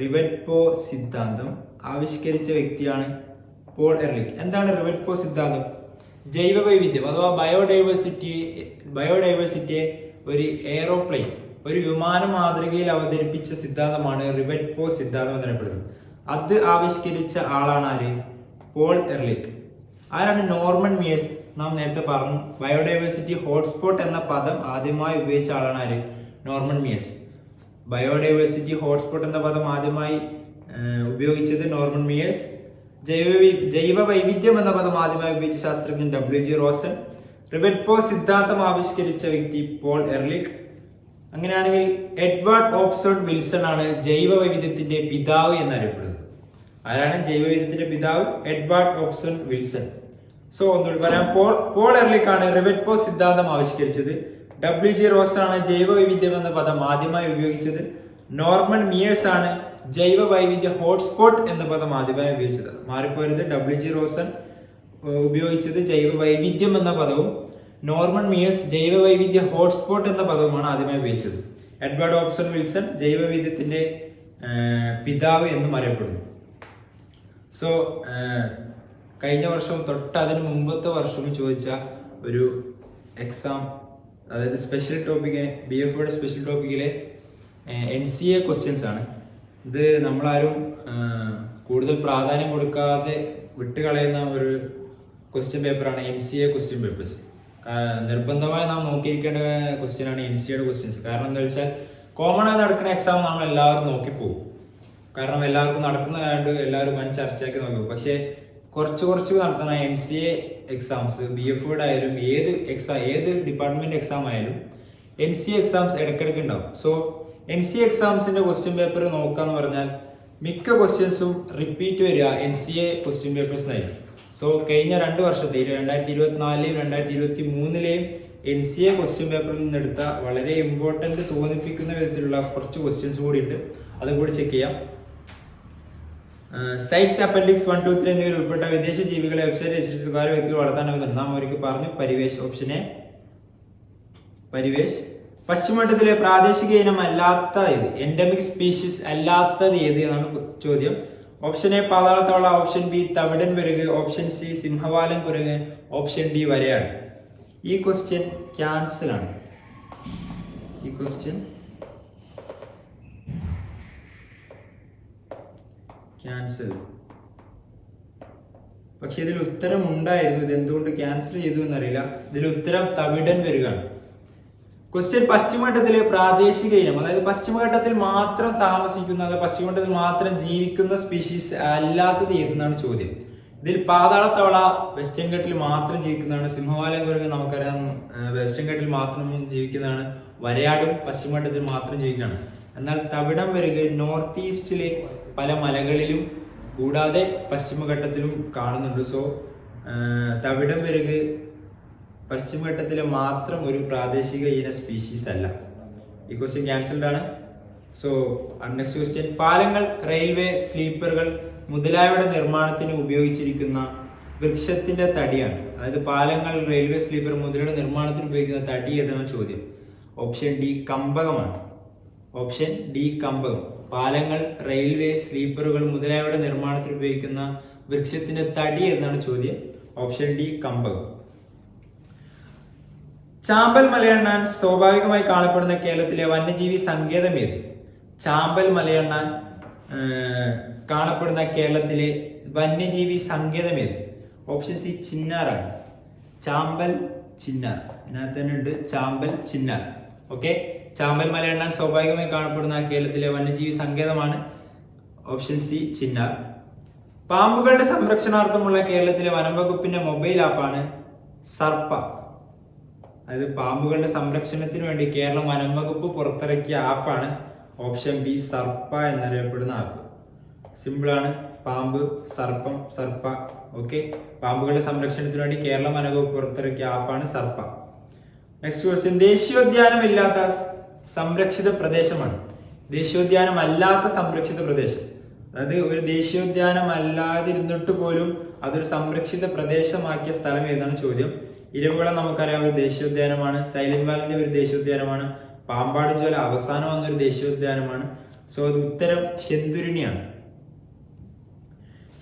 റിവറ്റ് സിദ്ധാന്തം ആവിഷ്കരിച്ച വ്യക്തിയാണ് പോൾ എർലിക്. എന്താണ് റിവറ്റ് സിദ്ധാന്തം? ജൈവ വൈവിധ്യം അഥവാ ബയോഡൈവേഴ്സിറ്റിയെ ഒരു എയറോപ്ലെയിൻ, ഒരു വിമാന മാതൃകയിൽ അവതരിപ്പിച്ച സിദ്ധാന്തമാണ് റിവറ്റ് സിദ്ധാന്തം എന്നറിയപ്പെടുന്നത്. അത് ആവിഷ്കരിച്ച ആളാണ് ആര്? Paul Ehrlich. ആരാണ്? Norman Myers. നാം നേരത്തെ പറഞ്ഞു, ബയോഡൈവേഴ്സിറ്റി ഹോട്ട്സ്പോട്ട് എന്ന പദം ആദ്യമായി ഉപയോഗിച്ച ആളാണ് ആര്? Norman Myers. ബയോഡൈവേഴ്സിറ്റി ഹോട്ട്സ്പോട്ട് എന്ന പദം ആദ്യമായി ഉപയോഗിച്ചത് നോർമൻ മിയേഴ്സ്. ജൈവ വൈവിധ്യം എന്ന പദം ആദ്യമായി ഉപയോഗിച്ച ശാസ്ത്രജ്ഞൻ WG റോസൻ. റിവറ്റ് സിദ്ധാന്തം ആവിഷ്കരിച്ച വ്യക്തി പോൾ എർലിക്. അങ്ങനെയാണെങ്കിൽ എഡ്വേർഡ് ഓപ്സൺ വിൽസൺ ആണ് ജൈവ വൈവിധ്യത്തിന്റെ പിതാവ് എന്നറിയപ്പെടുന്നത്. ആരാണ് ജൈവ വൈവിധ്യത്തിന്റെ പിതാവ്? Edward ഓപ്സൺ Wilson. സോ ഒന്നുകൂടി പറയാം. പോൾ എർലിക് ആണ് റിവറ്റ് സിദ്ധാന്തം ആവിഷ്കരിച്ചത്. WG റോസൻ ആണ് ജൈവ വൈവിധ്യം എന്ന പദം ആദ്യമായി ഉപയോഗിച്ചത്. നോർമൻ മിയേഴ്സ് ആണ് ജൈവ വൈവിധ്യ ഹോട്ട്സ്പോട്ട് എന്ന പദം ആദ്യമായി ഉപയോഗിച്ചത്. മാറിപ്പോരുത്. WG റോസൻ ഉപയോഗിച്ചത് ജൈവ വൈവിധ്യം എന്ന പദവും നോർമൻ മിയേഴ്സ് ജൈവ വൈവിധ്യ ഹോട്ട്സ്പോട്ട് എന്ന പദവുമാണ് ആദ്യമായി ഉപയോഗിച്ചത്. എഡ്വേർഡ് ഓപ്സൺ വിൽസൺ ജൈവ വൈവിധ്യത്തിന്റെ പിതാവ് എന്നും അറിയപ്പെടുന്നു. സോ കഴിഞ്ഞ വർഷവും അതിന് മുമ്പത്തെ വർഷവും ചോദിച്ച ഒരു എക്സാം, അതായത് സ്പെഷ്യൽ ടോപ്പിക്ക്, BFയുടെ സ്പെഷ്യൽ ടോപ്പിക്കിലെ NCA ക്വസ്റ്റ്യൻസ് ആണ്. ഇത് നമ്മളാരും കൂടുതൽ പ്രാധാന്യം കൊടുക്കാതെ വിട്ടുകളയുന്ന ഒരു ക്വസ്റ്റ്യൻ പേപ്പറാണ് NCA ക്വസ്റ്റ്യൻ പേപ്പേഴ്സ്. നിർബന്ധമായി നാം നോക്കിയിരിക്കേണ്ട ക്വസ്റ്റ്യൻ ആണ് NCAയുടെ ക്വസ്റ്റ്യൻസ്. കാരണം എന്താ വെച്ചാൽ കോമൺ ആയി നടക്കുന്ന എക്സാം നമ്മൾ എല്ലാവരും നോക്കിപ്പോകും. കാരണം എല്ലാവർക്കും നടക്കുന്നതായത് എല്ലാവരും വൻ ചർച്ചയാക്കി നോക്കും. പക്ഷേ കുറച്ച് നടത്തുന്ന NCA എക്സാംസ്, BFയുടെ ആയാലും ഏത് ഡിപ്പാർട്ട്മെന്റ് എക്സാം ആയാലും NCA എക്സാംസ് ഇടയ്ക്കിടയ്ക്ക് ഉണ്ടാവും. സോ NCA എക്സാംസിന്റെ ക്വസ്റ്റ്യൻ പേപ്പർ നോക്കാന്ന് പറഞ്ഞാൽ മിക്ക ക്വസ്റ്റ്യൻസും റിപ്പീറ്റ് വരിക NCA ക്വസ്റ്റ്യൻ പേപ്പേഴ്സിനായിരിക്കും. സോ കഴിഞ്ഞ 2 വർഷത്തെ 2024ലെയും 2023ലെയും NCA ക്വസ്റ്റ്യൻ പേപ്പറിൽ നിന്നെടുത്ത വളരെ ഇമ്പോർട്ടന്റ് തോന്നിപ്പിക്കുന്ന വിധത്തിലുള്ള കുറച്ച് ക്വസ്റ്റ്യൻസ് കൂടി ഉണ്ട്. അതും കൂടി ചെക്ക് ചെയ്യാം. സൈറ്റ്സ് അപ്പൻഡിക്സ് 1, 2, 3 എന്നിവയിൽ ഉൾപ്പെട്ട വിദേശ ജീവികളെ വെബ്സൈറ്റ് സ്വകാര്യ വ്യക്തികൾ വളർത്താനാവുന്നതാണ്. നാം ഒരിക്കൽ പറഞ്ഞു പരിവേഷ്. ഓപ്ഷനെ പരിവേഷ്. പശ്ചിമഘട്ടത്തിലെ പ്രാദേശിക ഇനം അല്ലാത്ത ഏത്? എൻഡമിക് സ്പീഷീസ് അല്ലാത്തത് ഏത് എന്നാണ് ചോദ്യം. ഓപ്ഷൻ എ പാതാളത്തവള, ഓപ്ഷൻ ബി തവിടൻ കുരങ്ങ്, ഓപ്ഷൻ സി സിംഹവാലൻ കുരങ്ങ്, ഓപ്ഷൻ ഡി വരയാണ്. ഈ ക്വസ്റ്റ്യൻ ക്യാൻസൽ ആണ്. ക്യാൻസൽ. പക്ഷെ ഇതിൽ ഉത്തരം ഉണ്ടായിരുന്നു. ഇത് എന്തുകൊണ്ട് ക്യാൻസൽ ചെയ്തു എന്നറിയില്ല. ഇതിൽ ഉത്തരം തവിടൻ വരികയാണ്. ക്വസ്റ്റ്യൻ പശ്ചിമഘട്ടത്തിലെ പ്രാദേശിക ഇനം, അതായത് പശ്ചിമഘട്ടത്തിൽ മാത്രം താമസിക്കുന്ന, അതായത് പശ്ചിമഘട്ടത്തിൽ മാത്രം ജീവിക്കുന്ന സ്പീഷീസ് അല്ലാത്തത് ഏതെന്നാണ് ചോദ്യം. ഇതിൽ പാതാളത്തവള വെസ്റ്റേൺ ഘട്ടിൽ മാത്രം ജീവിക്കുന്നതാണ്. സിംഹവാലൻ കുരങ്ങ് നമുക്കറിയാം വെസ്റ്റേൺ ഘട്ടിൽ മാത്രം ജീവിക്കുന്നതാണ്. വരയാടും പശ്ചിമഘട്ടത്തിൽ മാത്രം ജീവിക്കുന്നതാണ്. എന്നാൽ തവിടം വരക് നോർത്ത് ഈസ്റ്റിലെ പല മലകളിലും കൂടാതെ പശ്ചിമഘട്ടത്തിലും കാണുന്നുണ്ട്. സോ തവിടം വരക് പശ്ചിമഘട്ടത്തിലെ മാത്രം ഒരു പ്രാദേശിക ഇന സ്പീഷീസ് അല്ല. ഈ ക്വസ്റ്റ്യൻ ക്യാൻസൽഡ് ആണ്. സോ നെക്സ്റ്റ് ക്വസ്റ്റ്യൻ, പാലങ്ങൾ, റെയിൽവേ സ്ലീപ്പറുകൾ മുതലായവയുടെ നിർമ്മാണത്തിന് ഉപയോഗിച്ചിരിക്കുന്ന വൃക്ഷത്തിന്റെ തടിയാണ്. അതായത് പാലങ്ങൾ, റെയിൽവേ സ്ലീപ്പർ മുതലായവയുടെ നിർമ്മാണത്തിന് ഉപയോഗിക്കുന്ന തടി ഏതാണ് ചോദ്യം. ഓപ്ഷൻ ഡി കമ്പകമാണ്. ഓപ്ഷൻ ഡി കമ്പകം. പാലങ്ങൾ, റെയിൽവേ സ്ലീപ്പറുകൾ മുതലായവയുടെ നിർമ്മാണത്തിന് ഉപയോഗിക്കുന്ന വൃക്ഷത്തിന്റെ തടി എന്നാണ് ചോദ്യം. Option D കമ്പകം. ചാമ്പൽ മലയണ്ണാൻ സ്വാഭാവികമായി കാണപ്പെടുന്ന കേരളത്തിലെ വന്യജീവി സങ്കേതം ഏത്? ചാമ്പൽ മലയണ്ണാൻ കാണപ്പെടുന്ന കേരളത്തിലെ വന്യജീവി സങ്കേതം ഏത്? ഓപ്ഷൻ സി ചിന്നാറാണ്. ചാമ്പൽ ചിന്നാർ. ഇതിനകത്ത് തന്നെ ഉണ്ട് ചാമ്പൽ ചിന്നാർ. ഓക്കെ, ചാമ്പൽ മലയണ്ണാൻ സ്വാഭാവികമായി കാണപ്പെടുന്ന കേരളത്തിലെ വന്യജീവി സങ്കേതമാണ്. Option C Chinnar. പാമ്പുകളുടെ സംരക്ഷണാർത്ഥമുള്ള കേരളത്തിലെ വനം വകുപ്പിന്റെ മൊബൈൽ ആപ്പാണ് സർപ്പ. അതായത് പാമ്പുകളുടെ സംരക്ഷണത്തിന് വേണ്ടി കേരളം വനം വകുപ്പ് പുറത്തിറക്കിയ ആപ്പാണ് ഓപ്ഷൻ ബി സർപ്പ എന്നറിയപ്പെടുന്ന ആപ്പ്. സിമ്പിളാണ്. പാമ്പ്, സർപ്പം, സർപ്പ. ഓക്കെ, പാമ്പുകളുടെ സംരക്ഷണത്തിന് വേണ്ടി കേരളം വനം വകുപ്പ് പുറത്തിറക്കിയ ആപ്പാണ് സർപ്പ. നെക്സ്റ്റ് ക്വസ്റ്റ്യൻ, ദേശീയോദ്യാനം ഇല്ലാത്ത സംരക്ഷിത പ്രദേശമാണ്. ദേശീയോദ്യാനം അല്ലാത്ത സംരക്ഷിത പ്രദേശം, അതായത് ഒരു ദേശീയോദ്യാനം അല്ലാതിരുന്നിട്ട് പോലും അതൊരു സംരക്ഷിത പ്രദേശമാക്കിയ സ്ഥലം ഏതാണ് ചോദ്യം. ഇരവികുളം നമുക്കറിയാം ഒരു ദേശീയോദ്യാനമാണ്. സൈലന്റ് വാലിന്റെ ഒരു ദേശീയോദ്യാനമാണ്. പാമ്പാട് ജ്വാല അവസാനം വന്നൊരു ദേശീയോദ്യാനമാണ്. സോ അത് ഉത്തരം ശെന്തുരിണിയാണ്.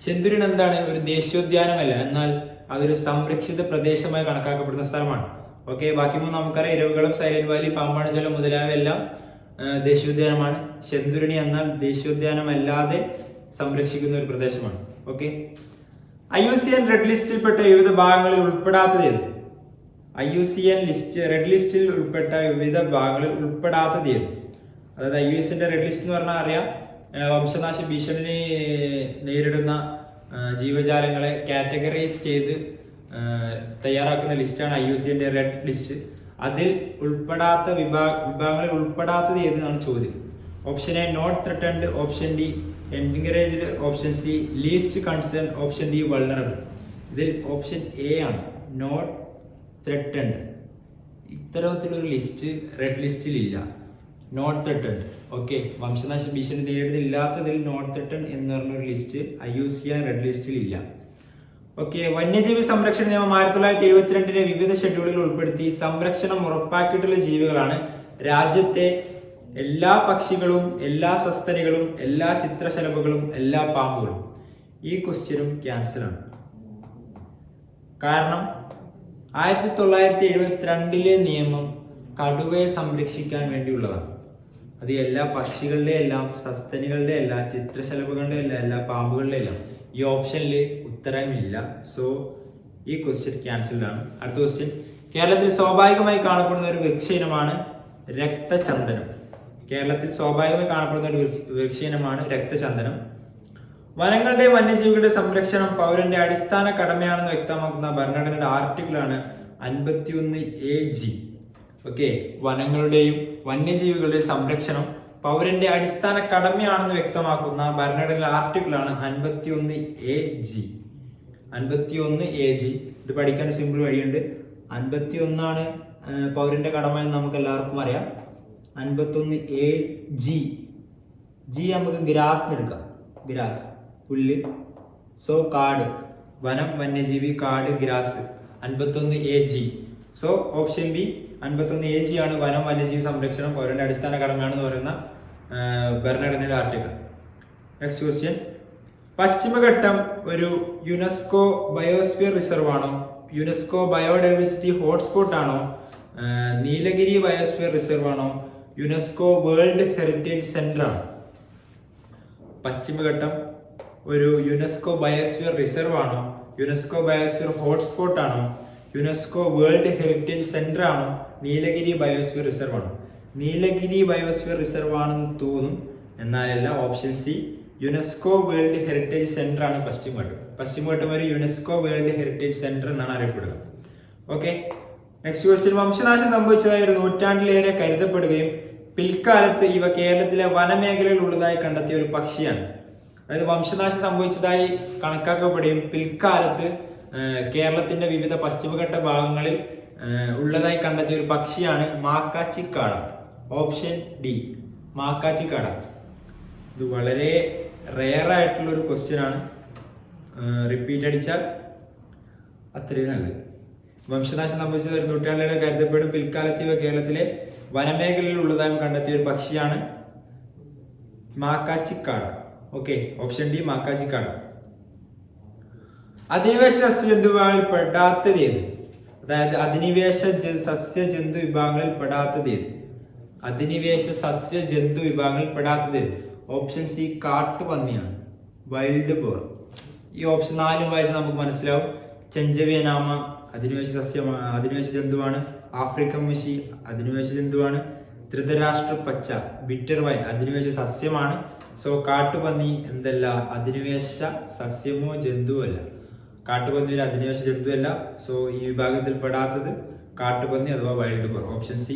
ശെന്തുരിണി എന്താണ്? ഒരു ദേശീയോദ്യാനമല്ല, എന്നാൽ അതൊരു സംരക്ഷിത പ്രദേശമായി കണക്കാക്കപ്പെടുന്ന സ്ഥലമാണ്. ഓക്കെ, ബാക്കി മൂന്ന് നമുക്കറിയാം. ഇരവികുളം, സൈലന്റ് വാലി, പാമ്പാട് ജ്വാല മുതലായവയെല്ലാം ദേശീയോദ്യാനമാണ്. ശെന്തുരിണി എന്നാൽ ദേശീയോദ്യാനം അല്ലാതെ സംരക്ഷിക്കുന്ന ഒരു പ്രദേശമാണ്. ഓക്കെ, IUCN റെഡ് ലിസ്റ്റിൽപ്പെട്ട വിവിധ ഭാഗങ്ങളിൽ ഉൾപ്പെടാത്തത് ഏത്? IUCN റെഡ് ലിസ്റ്റിൽ ഉൾപ്പെട്ട വിവിധ ഭാഗങ്ങളിൽ ഉൾപ്പെടാത്തത് ഏത്? അതായത് IUCN റെഡ് ലിസ്റ്റ് എന്ന് പറഞ്ഞാൽ അറിയാം, വംശനാശ ഭീഷണി നേരിടുന്ന ജീവജാലങ്ങളെ കാറ്റഗറൈസ് ചെയ്ത് തയ്യാറാക്കുന്ന ലിസ്റ്റാണ് IUCN റെഡ് ലിസ്റ്റ്. അതിൽ ഉൾപ്പെടാത്ത വിഭാഗങ്ങളിൽ ഉൾപ്പെടാത്തത് ഏതാണ് ചോദ്യം. Option A not threatened, option D encouraged, option C least concern, option D vulnerable. ഇതിൽ ഓപ്ഷൻ എ ആണ്, നോട്ട് ത്രെട്ടൻഡ്. ഇത്തരത്തിലൊരു ലിസ്റ്റ് റെഡ് ലിസ്റ്റിൽ ഇല്ല. Not threatened. ഓക്കെ, വംശനാശ ഭീഷണി നേരിടുന്നില്ലാത്തതിൽ നോട്ട് ത്രെട്ടൻഡ് എന്ന് പറഞ്ഞൊരു ലിസ്റ്റ് IUCN റെഡ് ലിസ്റ്റിൽ ഇല്ല. ഓക്കെ, വന്യജീവി സംരക്ഷണ നിയമം 1972 വിവിധ ഷെഡ്യൂളുകൾ ഉൾപ്പെടുത്തി സംരക്ഷണം ഉറപ്പാക്കിയിട്ടുള്ള ജീവികളാണ് രാജ്യത്തെ എല്ലാ പക്ഷികളും, എല്ലാ സസ്തനികളും, എല്ലാ ചിത്രശലഭങ്ങളും, എല്ലാ പാമ്പുകളും. ഈ ക്വസ്റ്റ്യനും ക്യാൻസൽ ആണ്. കാരണം 1972 നിയമം കടുവയെ സംരക്ഷിക്കാൻ വേണ്ടിയുള്ളതാണ്. അത് എല്ലാ പക്ഷികളുടെ എല്ലാം, സസ്തനികളുടെ എല്ലാം, ചിത്രശലഭങ്ങളുടെ എല്ലാം, എല്ലാ പാമ്പുകളുടെ എല്ലാം. ഈ ഓപ്ഷനിൽ ഉത്തരമില്ല. സോ ഈ ക്വസ്റ്റ്യൻ ക്യാൻസൽഡ് ആണ്. അടുത്ത ക്വസ്റ്റ്യൻ, കേരളത്തിൽ സ്വാഭാവികമായി കാണപ്പെടുന്ന ഒരു വൃക്ഷ ഇനമാണ് രക്തചന്ദനം. കേരളത്തിൽ സ്വാഭാവികമായി കാണപ്പെടുന്ന ഒരു വൃക്ഷ ഇനമാണ് രക്തചന്ദനം. വനങ്ങളുടെ വന്യജീവികളുടെ സംരക്ഷണം പൗരന്റെ അടിസ്ഥാന കടമയാണെന്ന് വ്യക്തമാക്കുന്ന ഭരണഘടനയുടെ ആർട്ടിക്കിളാണ് 51AG. ഓക്കെ, വനങ്ങളുടെയും വന്യജീവികളുടെയും സംരക്ഷണം പൗരന്റെ അടിസ്ഥാന കടമയാണെന്ന് വ്യക്തമാക്കുന്ന ഭരണഘടനയുടെ ആർട്ടിക്കിളാണ് 51AG. 51AG. ഇത് പഠിക്കാൻ സിമ്പിൾ വഴിയുണ്ട്. 51 പൗരന്റെ കടമ എന്ന് നമുക്ക് എല്ലാവർക്കും അറിയാം. 51AG. ജി നമുക്ക് ഗ്രാസ് എടുക്കാം. ഗ്രാസ്, പുല്ല്. സോ കാട്, വനം, വന്യജീവി, കാട്, grass. 51AG. So option B 51AG ആണ് വനം, വന്യജീവി സംരക്ഷണം പൗരന്റെ അടിസ്ഥാന കടമയാണെന്ന് പറയുന്ന ഭരണഘടനയുടെ ആർട്ടിക്കിൾ. നെക്സ്റ്റ് ക്വസ്റ്റ്യൻ, പശ്ചിമഘട്ടം ഒരു യുനെസ്കോ ബയോസ്ഫിയർ റിസർവ് ആണോ, യുനെസ്കോ ബയോഡൈവേഴ്സിറ്റി ഹോട്ട്സ്പോട്ട് ആണോ, നീലഗിരി ബയോസ്ഫിയർ റിസർവ് ആണോ, യുനെസ്കോ വേൾഡ് ഹെറിറ്റേജ് സെന്റർ ആണോ? പശ്ചിമഘട്ടം ഒരു യുനെസ്കോ ബയോസ്ഫിയർ റിസർവ് ആണോ, യുനെസ്കോ ബയോസ്ഫിയർ ഹോട്ട്സ്പോട്ട് ആണോ, യുനെസ്കോ വേൾഡ് ഹെറിറ്റേജ് സെന്റർ ആണോ, നീലഗിരി ബയോസ്ഫിയർ റിസർവ് ആണോ? നീലഗിരി ബയോസ്ഫിയർ റിസർവ് ആണെന്ന് തോന്നും, എന്നാലല്ല. Option C UNESCO world heritage centre ആണ് പശ്ചിമഘട്ടം. പശ്ചിമഘട്ടം ഒരു യുനെസ്കോ വേൾഡ് ഹെറിറ്റേജ് സെന്റർ എന്നാണ് അറിയപ്പെടുക. Okay, next question. വംശനാശം സംഭവിച്ചതായി ഒരു നൂറ്റാണ്ടിലേറെ കരുതപ്പെടുകയും പിൽക്കാലത്ത് ഇവ കേരളത്തിലെ വനമേഖലയിൽ ഉള്ളതായി കണ്ടെത്തിയ ഒരു പക്ഷിയാണ്. അതായത് വംശനാശം സംഭവിച്ചതായി കണക്കാക്കപ്പെടുകയും പിൽക്കാലത്ത് കേരളത്തിന്റെ വിവിധ പശ്ചിമഘട്ട ഭാഗങ്ങളിൽ ഉള്ളതായി കണ്ടെത്തിയ ഒരു പക്ഷിയാണ് മാക്കാച്ചിക്കാട. Option D, മാക്കാച്ചിക്കാട. ഇത് വളരെ റെയർ ആയിട്ടുള്ള ഒരു ക്വസ്റ്റ്യൻ ആണ്. റിപ്പീറ്റ് അടിച്ചാൽ അത്രയും നല്ലത്. വംശനാശം സംഭവിച്ചത് ഒരു നൂറ്റാണ്ടിലേറെ കരുതപ്പെടും പിൽക്കാലത്ത് ഇവ കേരളത്തിലെ വനമേഖലയിൽ ഉള്ളതായി കണ്ടെത്തിയ ഒരു പക്ഷിയാണ് മാക്കാച്ചിക്കാട. ഓക്കെ, ഓപ്ഷൻ ഡി, മാക്കാച്ചിക്കാട. അധിനിവേശ സസ്യജന്തു വിഭാഗങ്ങളിൽ പെടാത്തത് ഏത്? അതായത് അധിനിവേശ സസ്യജന്തു വിഭാഗങ്ങളിൽ പെടാത്തത് ഏത്? അധിനിവേശ സസ്യജന്തു വിഭാഗങ്ങളിൽ പെടാത്തത് ഏത്? ഓപ്ഷൻ സി, കാട്ടുപന്നിയാണ്, വൈൽഡ് ബോർ. ഈ ഓപ്ഷൻ 4 വായിച്ചാൽ നമുക്ക് മനസ്സിലാവും. ചെഞ്ചവിയനാമ അധിനിവേശ ജന്തുവാണ്. ആഫ്രിക്കൻ മുഷി അധിനിവേശ ജന്തുവാണ്. ധൃതരാഷ്ട്ര പച്ച ബിറ്റർ വൈൻ അധിനിവേശ സസ്യമാണ്. സോ കാട്ടുപന്നി എന്തല്ല, അധിനിവേശ സസ്യമോ ജന്തുവോ അല്ല. കാട്ടുപന്നി ഒരു അധിനിവേശ ജന്തുവല്ല. സോ ഈ വിഭാഗത്തിൽ പെടാത്തത് കാട്ടുപന്നി അഥവാ wild boar. Option C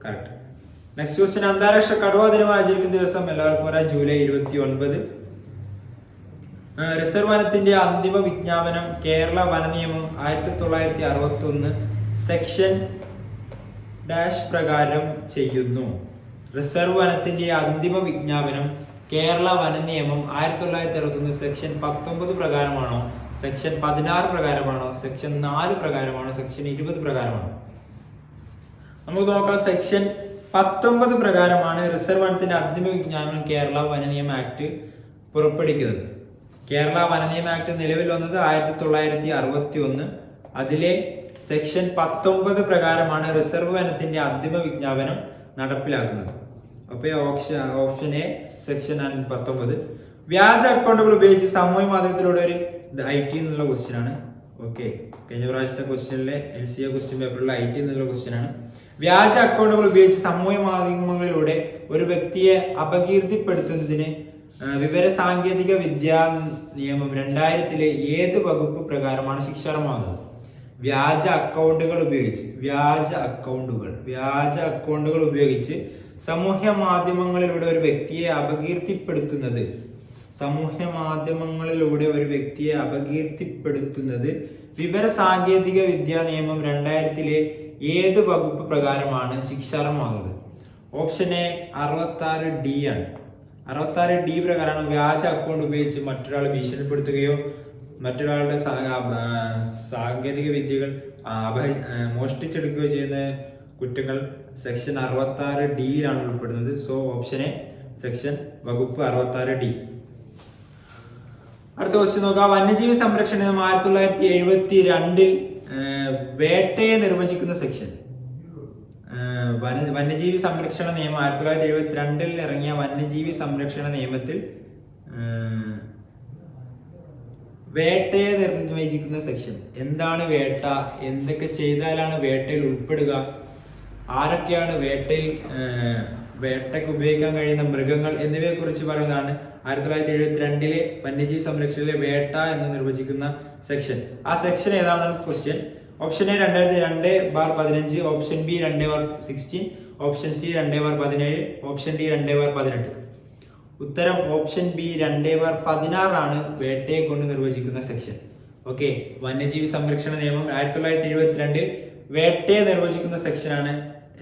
correct. Next question. അന്താരാഷ്ട്ര കടുവ ദിനം ആചരിക്കുന്ന ദിവസം എല്ലാവർക്കും പറയാം, ജൂലൈ 29. റിസർവ് വനത്തിന്റെ അന്തിമ വിജ്ഞാപനം കേരള വന നിയമം 1961 സെക്ഷൻ ഡാഷ് പ്രകാരം ചെയ്യുന്നു. റിസർവ് വനത്തിന്റെ അന്തിമ വിജ്ഞാപനം കേരള വന നിയമം 1961 സെക്ഷൻ 19 പ്രകാരമാണോ, സെക്ഷൻ 16 പ്രകാരമാണോ, സെക്ഷൻ 4 പ്രകാരമാണോ, സെക്ഷൻ 20 പ്രകാരമാണോ? നമുക്ക് നോക്കാം. സെക്ഷൻ 19 പ്രകാരമാണ് റിസർവ് വനത്തിന്റെ അന്തിമ വിജ്ഞാപനം കേരള വന നിയമ ആക്ട് പുറപ്പെടുവിക്കുന്നത്. കേരള വന നിയമ ആക്ട് നിലവിൽ വന്നത് 1961. അതിലെ സെക്ഷൻ 19 പ്രകാരമാണ് റിസർവ് വനത്തിന്റെ അന്തിമ വിജ്ഞാപനം നടപ്പിലാക്കുന്നത്. അപ്പൊ ഓപ്ഷൻ എ, സെക്ഷൻ 19. വ്യാജ അക്കൗണ്ടുകൾ ഉപയോഗിച്ച് സാമൂഹ്യ മാധ്യമത്തിലൂടെ ഒരു IT എന്നുള്ള ക്വസ്റ്റ്യൻ ആണ്. ഓക്കെ, കഴിഞ്ഞ പ്രാവശ്യത്തെ ക്വസ്റ്റ്യനിലെ NCA ക്വസ്റ്റ്യൻ പേപ്പറിലെ IT എന്നുള്ള ക്വസ്റ്റ്യൻ ആണ്. വ്യാജ അക്കൗണ്ടുകൾ ഉപയോഗിച്ച് സാമൂഹ്യ മാധ്യമങ്ങളിലൂടെ ഒരു വ്യക്തിയെ അപകീർത്തിപ്പെടുത്തുന്നതിന് വിവര സാങ്കേതിക വിദ്യാ നിയമം 2000 ഏത് വകുപ്പ് പ്രകാരമാണ് ശിക്ഷാർഹമാകുന്നത്? വ്യാജ അക്കൗണ്ടുകൾ ഉപയോഗിച്ച് സാമൂഹ്യ മാധ്യമങ്ങളിലൂടെ ഒരു വ്യക്തിയെ അപകീർത്തിപ്പെടുത്തുന്നത് വിവര സാങ്കേതിക വിദ്യാ നിയമം 2000 ഏത് വകുപ്പ് പ്രകാരമാണ് ശിക്ഷാർഹമാകുന്നത്? ഓപ്ഷൻ എ 66D ആണ്. 66D പ്രകാരമാണ് വ്യാജ അക്കൗണ്ട് ഉപയോഗിച്ച് മറ്റൊരാളെ ഭീഷണിപ്പെടുത്തുകയോ മറ്റൊരാളുടെ സാങ്കേതിക വിദ്യകൾ മോഷ്ടിച്ചെടുക്കുകയോ ചെയ്യുന്ന കുറ്റങ്ങൾ സെക്ഷൻ 66D ഉൾപ്പെടുന്നത്. സോ ഓപ്ഷൻ എ, സെക്ഷൻ വകുപ്പ് 66D. അടുത്ത ക്വസ്റ്റ്യൻ നോക്കാം. വന്യജീവി സംരക്ഷണ നിയമം 1972 വേട്ടയെ നിർവചിക്കുന്ന സെക്ഷൻ. വന്യജീവി സംരക്ഷണ നിയമം 1972 ഇറങ്ങിയ വന്യജീവി സംരക്ഷണ നിയമത്തിൽ വേട്ടയെ നിർവചിക്കുന്ന സെക്ഷൻ എന്താണ്? വേട്ട എന്തൊക്കെ ചെയ്താലാണ് വേട്ടയിൽ ഉൾപ്പെടുക? ആരൊക്കെയാണ് വേട്ടയ്ക്ക് ഉപയോഗിക്കാൻ കഴിയുന്ന മൃഗങ്ങൾ എന്നിവയെ കുറിച്ച് പറയുന്നതാണ് 1972 വന്യജീവി സംരക്ഷണയിലെ വേട്ട എന്ന് നിർവചിക്കുന്ന സെക്ഷൻ. ആ സെക്ഷൻ ഏതാണെന്നാണ് question. Option A 2002/15, option B 2/16, option C 2/17, option D 2/18. ഉത്തരം ഓപ്ഷൻ ബി 2/16 ആണ് വേട്ടയെ കൊണ്ട് നിർവചിക്കുന്ന സെക്ഷൻ. ഓക്കെ, വന്യജീവി സംരക്ഷണ നിയമം 1972 വേട്ടയെ നിർവചിക്കുന്ന സെക്ഷനാണ്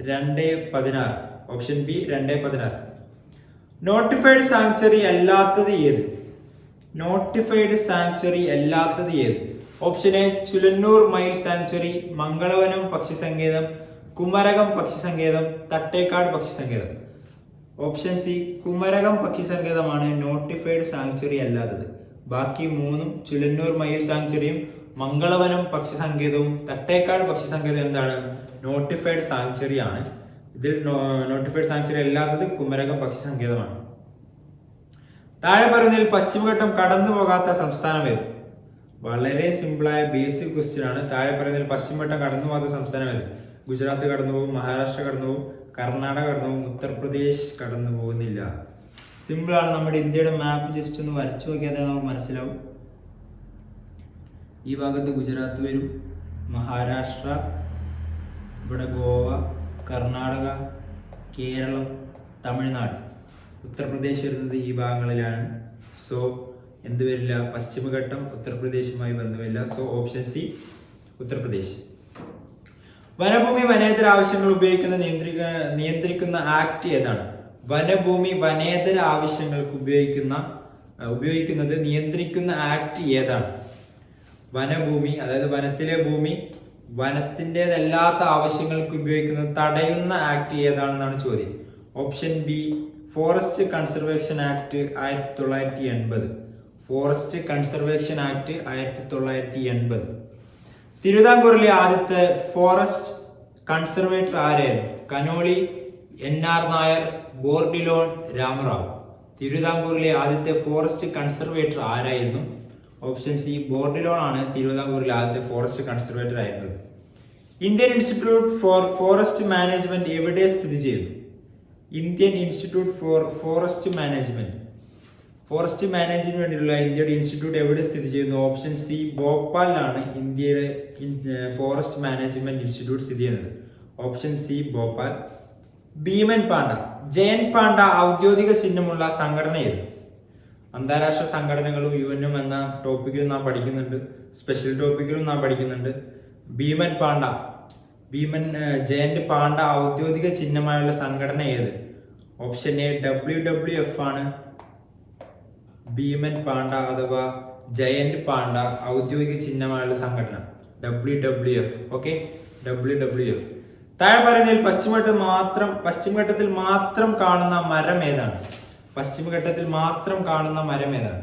2/16. Option B 2/16. നോട്ടിഫൈഡ് സാങ്ച്വറി അല്ലാത്തത് ഏത്? ഓപ്ഷൻ എ ചുലന്നൂർ മയിൽ സാങ്ച്വറി, മംഗളവനം പക്ഷി സങ്കേതം, കുമരകം പക്ഷി സങ്കേതം, തട്ടേക്കാട് പക്ഷി സങ്കേതം. ഓപ്ഷൻ സി കുമരകം പക്ഷി സങ്കേതമാണ് നോട്ടിഫൈഡ് സാങ്ച്വറി അല്ലാത്തത്. ബാക്കി 3 ചുലന്നൂർ മയിൽ സാങ്ച്വറിയും മംഗളവനം പക്ഷി സങ്കേതവും തട്ടേക്കാട് പക്ഷി സങ്കേതം എന്താണ്? നോട്ടിഫൈഡ് സാങ്ച്വറി ആണ്. ഇതിൽ നോട്ടിഫൈഡ് സാങ്ച്വറി അല്ലാത്തത് കുമരകം പക്ഷി സങ്കേതമാണ്. താഴെ പറയുന്നതിൽ പശ്ചിമഘട്ടം കടന്നു പോകാത്ത സംസ്ഥാനം ഏത്? വളരെ സിമ്പിളായ ബേസിക് ക്വസ്റ്റ്യൻ ആണ്. താഴെ പറയുന്നതിൽ പശ്ചിമഘട്ടം കടന്നു പോകാത്ത സംസ്ഥാനം ഏത്? ഗുജറാത്ത് കടന്നു പോകും, മഹാരാഷ്ട്ര കടന്നു പോകും, കർണാടക കടന്നു പോകും, ഉത്തർപ്രദേശ് കടന്നു പോകുന്നില്ല. സിമ്പിൾ ആണ്. നമ്മുടെ ഇന്ത്യയുടെ മാപ്പ് ജസ്റ്റ് ഒന്ന് വരച്ചു നോക്കിയാൽ നമുക്ക് മനസ്സിലാവും. ഈ ഭാഗത്ത് ഗുജറാത്ത് വരും, മഹാരാഷ്ട്ര, ഇവിടെ ഗോവ, കർണാടക, കേരളം, തമിഴ്നാട്, ഉത്തർപ്രദേശ് വരുന്നത് ഈ ഭാഗങ്ങളിലാണ്. സോ എന്ത് വരില്ല? പശ്ചിമഘട്ടം ഉത്തർപ്രദേശുമായി ബന്ധമില്ല. So option C Uttar Pradesh. വനഭൂമി വനേതര ആവശ്യങ്ങൾ നിയന്ത്രിക്കുന്ന ആക്ട് ഏതാണ്? വനഭൂമി വനേതര ആവശ്യങ്ങൾക്ക് ഉപയോഗിക്കുന്നത് നിയന്ത്രിക്കുന്ന ആക്ട് ഏതാണ്? വനഭൂമി, അതായത് വനത്തിലെ ഭൂമി വനത്തിൻ്റെതല്ലാത്ത ആവശ്യങ്ങൾക്ക് ഉപയോഗിക്കുന്നത് തടയുന്ന ആക്ട് ഏതാണെന്നാണ് ചോദ്യം. Option B forest conservation act 1980. Forest conservation act 1980. തിരുവിതാംകൂറിലെ ആദ്യത്തെ ഫോറസ്റ്റ് കൺസർവേറ്റർ ആരായിരുന്നു? Connolly, NR Nair, Bourdillon Ramarao. തിരുവിതാംകൂറിലെ ആദ്യത്തെ ഫോറസ്റ്റ് കൺസർവേറ്റർ ആരായിരുന്നു? ഓപ്ഷൻ സി ബോർഡിലോൺ ആണ് തിരുവിതാംകൂറിലെ ആദ്യത്തെ ഫോറസ്റ്റ് കൺസർവേറ്റർ ആയിരുന്നത്. Indian institute for forest management എവിടെ സ്ഥിതി ചെയ്യുന്നു? ഇന്ത്യൻ ഇൻസ്റ്റിറ്റ്യൂട്ട് ഫോർ ഫോറസ്റ്റ് മാനേജ്മെന്റിനുള്ള ഇന്ത്യയുടെ ഇൻസ്റ്റിറ്റ്യൂട്ട് എവിടെ സ്ഥിതി ചെയ്യുന്നു? ഓപ്ഷൻ സി ഭോപ്പാലിലാണ് ഇന്ത്യയുടെ ഫോറസ്റ്റ് മാനേജ്മെന്റ് ഇൻസ്റ്റിറ്റ്യൂട്ട് സ്ഥിതി ചെയ്യുന്നത്. Option C Bhopal. ഭീമൻ പാണ്ട, ജയൻ പാണ്ട ഔദ്യോഗിക ചിഹ്നമുള്ള സംഘടന ഏത്? അന്താരാഷ്ട്ര സംഘടനകളും UN എന്ന ടോപ്പിക്കിലും നാം പഠിക്കുന്നുണ്ട്, സ്പെഷ്യൽ ടോപ്പിക്കിലും നാം പഠിക്കുന്നുണ്ട്. ഭീമൻ ജയന്റ് പാണ്ട ഔദ്യോഗിക ചിഹ്നമായുള്ള സംഘടന ഏത്? ഓപ്ഷൻ എ WWF ആണ് ഭീമൻ പാണ്ട അഥവാ ജയന്റ് പാണ്ട ഔദ്യോഗിക ചിഹ്നമായുള്ള സംഘടന WWF. Okay, WWF. താഴെ പറയുന്നതിൽ പശ്ചിമഘട്ടത്തിൽ മാത്രം കാണുന്ന മരം ഏതാണ്? പശ്ചിമഘട്ടത്തിൽ മാത്രം കാണുന്ന മരം ഏതാണ്?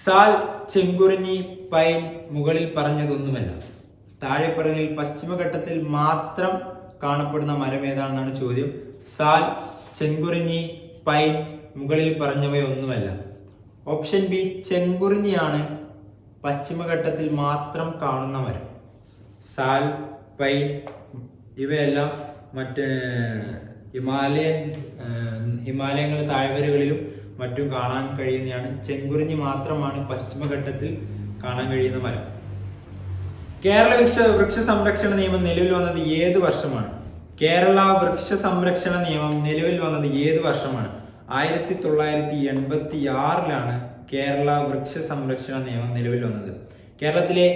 സാൽ, ചെങ്കുറിഞ്ഞി, പൈൻ, മുകളിൽ പറഞ്ഞതൊന്നുമല്ല. താഴെ പറയുന്നതിൽ പശ്ചിമഘട്ടത്തിൽ മാത്രം കാണപ്പെടുന്ന മരം ഏതാണെന്നാണ് ചോദ്യം. സാൽ, ചെങ്കുറിഞ്ഞി, പൈൻ, മുകളിൽ പറഞ്ഞവയൊന്നുമല്ല. ഓപ്ഷൻ ബി ചെങ്കുറിഞ്ഞിയാണ് പശ്ചിമഘട്ടത്തിൽ മാത്രം കാണുന്ന മരം. സാൽ, പൈൻ ഇവയെല്ലാം മറ്റ് ഹിമാലയങ്ങളുടെ താഴ്വരകളിലും മറ്റും കാണാൻ കഴിയുന്നതാണ്. ചെങ്കുറിഞ്ഞി മാത്രമാണ് പശ്ചിമഘട്ടത്തിൽ കാണാൻ കഴിയുന്ന മരം. കേരള വൃക്ഷ സംരക്ഷണ നിയമം നിലവിൽ വന്നത് ഏത് വർഷമാണ്? കേരള വൃക്ഷ സംരക്ഷണ നിയമം നിലവിൽ വന്നത് ഏത് വർഷമാണ്? 1986 കേരള വൃക്ഷ സംരക്ഷണ നിയമം നിലവിൽ വന്നത്. കേരളത്തിലെ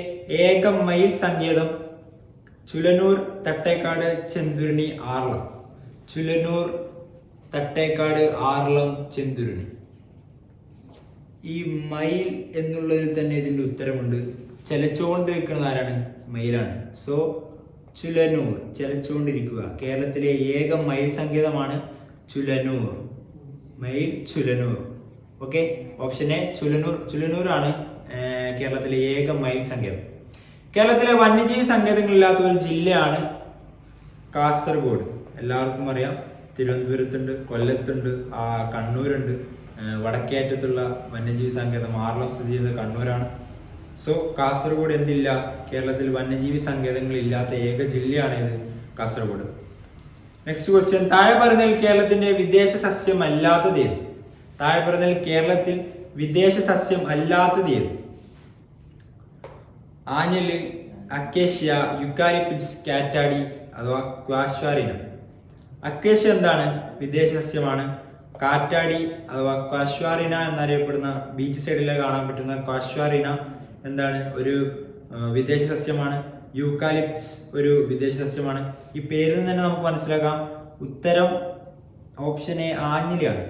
ഏക മയിൽ സങ്കേതം ചുലനൂർ, തട്ടേക്കാട്, ചെന്തുരുണി, ആറളം. ചുലനൂർ, തട്ടേക്കാട്, ആറളം, ചെന്തുരുണി. ഈ മയിൽ എന്നുള്ളതിൽ തന്നെ ഇതിന്റെ ഉത്തരമുണ്ട്. ചലച്ചുകൊണ്ടിരിക്കുന്നത് ആരാണ്? മയിലാണ്. സോ ചുലനൂർ, ചലച്ചുകൊണ്ടിരിക്കുക. കേരളത്തിലെ ഏക മയിൽ സങ്കേതമാണ് ചുലനൂർ. മയിൽ ചുലനൂർ. ഓക്കെ, ഓപ്ഷൻ എ ചുലനൂരാണ് കേരളത്തിലെ ഏക മയിൽ സങ്കേതം. കേരളത്തിലെ വന്യജീവി സങ്കേതങ്ങളില്ലാത്ത ഒരു ജില്ലയാണ് കാസർഗോഡ്. എല്ലാവർക്കും അറിയാം. തിരുവനന്തപുരത്തുണ്ട്, കൊല്ലത്തുണ്ട്, കണ്ണൂരുണ്ട്. വടക്കേറ്റത്തുള്ള വന്യജീവി സങ്കേതം ആറളം സ്ഥിതി ചെയ്യുന്നത് കണ്ണൂരാണ്. സോ കാസർഗോഡ് എന്തില്ല? കേരളത്തിൽ വന്യജീവി സങ്കേതങ്ങൾ ഇല്ലാത്ത ഏക ജില്ലയാണ് ഇത് കാസർഗോഡ്. Next question. താഴെ പറയുന്നതിൽ കേരളത്തിന്റെ വിദേശ സസ്യം അല്ലാത്തത് ഏത്? താഴെ പറയുന്നതിൽ കേരളത്തിൽ വിദേശ സസ്യം അല്ലാത്തത് ഏത്? ആഞ്ഞില്, അക്കേഷ്യ, യുക്കാലിപ്റ്റസ്, കാറ്റാടി അഥവാ ക്വാഷ്വാരിന. അക്കേഷ്യ എന്താണ്? വിദേശ സസ്യമാണ്. കാറ്റാടി അഥവാ ക്വാഷ്വാരിന എന്നറിയപ്പെടുന്ന ബീച്ച് സൈഡിൽ കാണാൻ പറ്റുന്ന ക്വാഷ്വാരിന എന്താണ്? ഒരു വിദേശ സസ്യമാണ്. യൂക്കാലിപ്റ്റസ് ഒരു വിദേശ സസ്യമാണ്. ഈ പേരിൽ നിന്ന് തന്നെ നമുക്ക് മനസ്സിലാക്കാം ഉത്തരം ഓപ്ഷൻ എ ആഞ്ഞിലിയാണ്.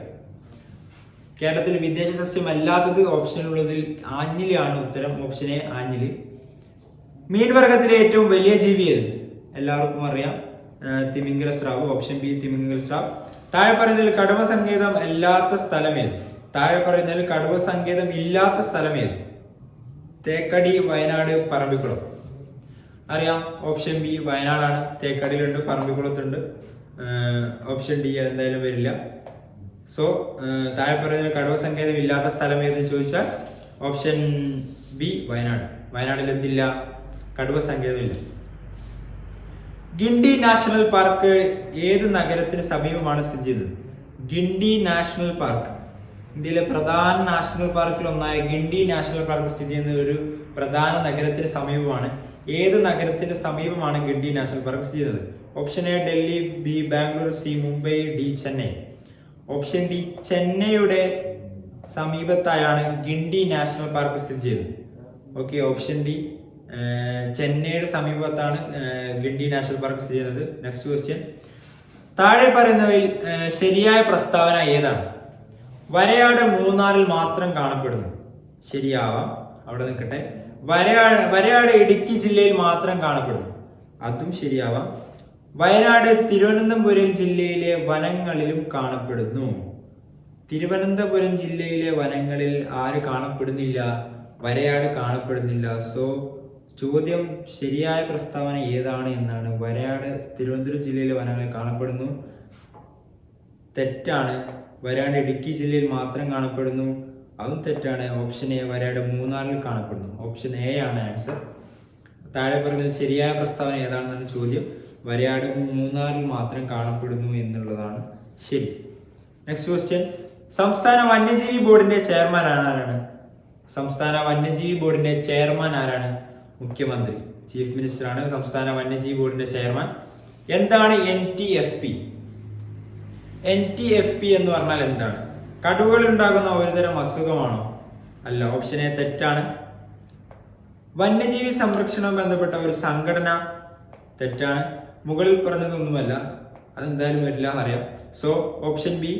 കേരളത്തിൽ വിദേശ സസ്യം അല്ലാത്തത് ഓപ്ഷനുള്ളതിൽ ആഞ്ഞിലിയാണ് ഉത്തരം. Option A ആഞ്ഞിലി. മീൻവർഗത്തിലെ ഏറ്റവും വലിയ ജീവി ഏത്? എല്ലാവർക്കും അറിയാം, തിമിംഗല സ്രാവ്. ഓപ്ഷൻ ബി തിമിംഗല സ്രാവ്. താഴെ പറയുന്നതിൽ കടുവ സങ്കേതം അല്ലാത്ത സ്ഥലം ഏത്? താഴെ പറയുന്നതിൽ കടുവ സങ്കേതം ഇല്ലാത്ത സ്ഥലം ഏത്? തേക്കടി, വയനാട്, പറമ്പിക്കുളം. അറിയാം, ഓപ്ഷൻ ബി വയനാടാണ്. തേക്കടിയിലുണ്ട്, പറമ്പിക്കുളത്തുണ്ട്. ഓപ്ഷൻ ഡി എന്തായാലും വരില്ല. സോ താഴെ പറയുന്നതിൽ കടുവ സങ്കേതം ഇല്ലാത്ത സ്ഥലം ഏതെന്ന് ചോദിച്ചാൽ ഓപ്ഷൻ ബി വയനാട്. വയനാട്ടിൽ എന്തില്ല? കടുവ സങ്കേതമില്ല. ഗിണ്ടി നാഷണൽ പാർക്ക് ഏത് നഗരത്തിന് സമീപമാണ് സ്ഥിതി ചെയ്യുന്നത്? Guindy national park. ഇന്ത്യയിലെ പ്രധാന നാഷണൽ പാർക്കിൽ ഒന്നായ ഗിണ്ടി നാഷണൽ പാർക്ക് സ്ഥിതി ചെയ്യുന്ന ഒരു പ്രധാന നഗരത്തിന് സമീപമാണ്. ഏത് നഗരത്തിന് സമീപമാണ് ഗിണ്ടി നാഷണൽ പാർക്ക് സ്ഥിതി ചെയ്യുന്നത്? Option A Delhi, B Bangalore, C Mumbai, D Chennai. Option D ചെന്നൈയുടെ സമീപത്തായാണ് ഗിണ്ടി നാഷണൽ പാർക്ക് സ്ഥിതി ചെയ്യുന്നത്. ഓക്കെ, ഓപ്ഷൻ ഡി ചെന്നൈയുടെ സമീപത്താണ് ഗിണ്ടി നാഷണൽ പാർക്ക് സ്ഥിതി ചെയ്യുന്നത്. നെക്സ്റ്റ് ക്വസ്റ്റ്യൻ, താഴെ പറയുന്നവയിൽ ശരിയായ പ്രസ്താവന ഏതാണ്? വരയാട് മൂന്നാറിൽ മാത്രം കാണപ്പെടുന്നു. ശരിയാവാം, അവിടെ നിൽക്കട്ടെ. വരയാട് ഇടുക്കി ജില്ലയിൽ മാത്രം കാണപ്പെടുന്നു. അതും ശരിയാവാം. വയനാട് തിരുവനന്തപുരം ജില്ലയിലെ വനങ്ങളിലും കാണപ്പെടുന്നു. തിരുവനന്തപുരം ജില്ലയിലെ വനങ്ങളിൽ ആര് കാണപ്പെടുന്നില്ല? വരയാട് കാണപ്പെടുന്നില്ല. സോ ചോദ്യം ശരിയായ പ്രസ്താവന ഏതാണ് എന്നാണ്. വരയാട് തിരുവനന്തപുരം ജില്ലയിലെ വനങ്ങളിൽ കാണപ്പെടുന്നു. തെറ്റാണ്. വരയാട് ഇടുക്കി ജില്ലയിൽ മാത്രം കാണപ്പെടുന്നു. അതും തെറ്റാണ്. ഓപ്ഷൻ എ വരയാട് മൂന്നാറിൽ കാണപ്പെടുന്നു. ഓപ്ഷൻ എ ആണ് ആൻസർ. താഴെ പറഞ്ഞത് ശരിയായ പ്രസ്താവന ഏതാണെന്നാണ് ചോദ്യം. വരയാട് മൂന്നാറിൽ മാത്രം കാണപ്പെടുന്നു എന്നുള്ളതാണ് ശരി. നെക്സ്റ്റ് ക്വസ്റ്റ്യൻ, സംസ്ഥാന വന്യജീവി ബോർഡിന്റെ ചെയർമാൻ ആരാണ്? സംസ്ഥാന വന്യജീവി ബോർഡിന്റെ ചെയർമാൻ ആരാണ്? മുഖ്യമന്ത്രി, ചീഫ് മിനിസ്റ്റർ ആണ് സംസ്ഥാന വന്യജീവി ബോർഡിന്റെ ചെയർമാൻ. എന്താണ് NTFP? NTFP എന്ന് പറഞ്ഞാൽ എന്താണ്? കടുവകളിൽ ഉണ്ടാകുന്ന ഒരുതരം അസുഖമാണോ? അല്ല, ഓപ്ഷൻ എ തെറ്റാണ്. വന്യജീവി സംരക്ഷണവുമായി ബന്ധപ്പെട്ട ഒരു സംഘടന? തെറ്റാണ്. മുകളിൽ പറഞ്ഞതൊന്നുമല്ല, അതെന്തായാലും വരില്ല എന്നറിയാം. സോ ഓപ്ഷൻ ബി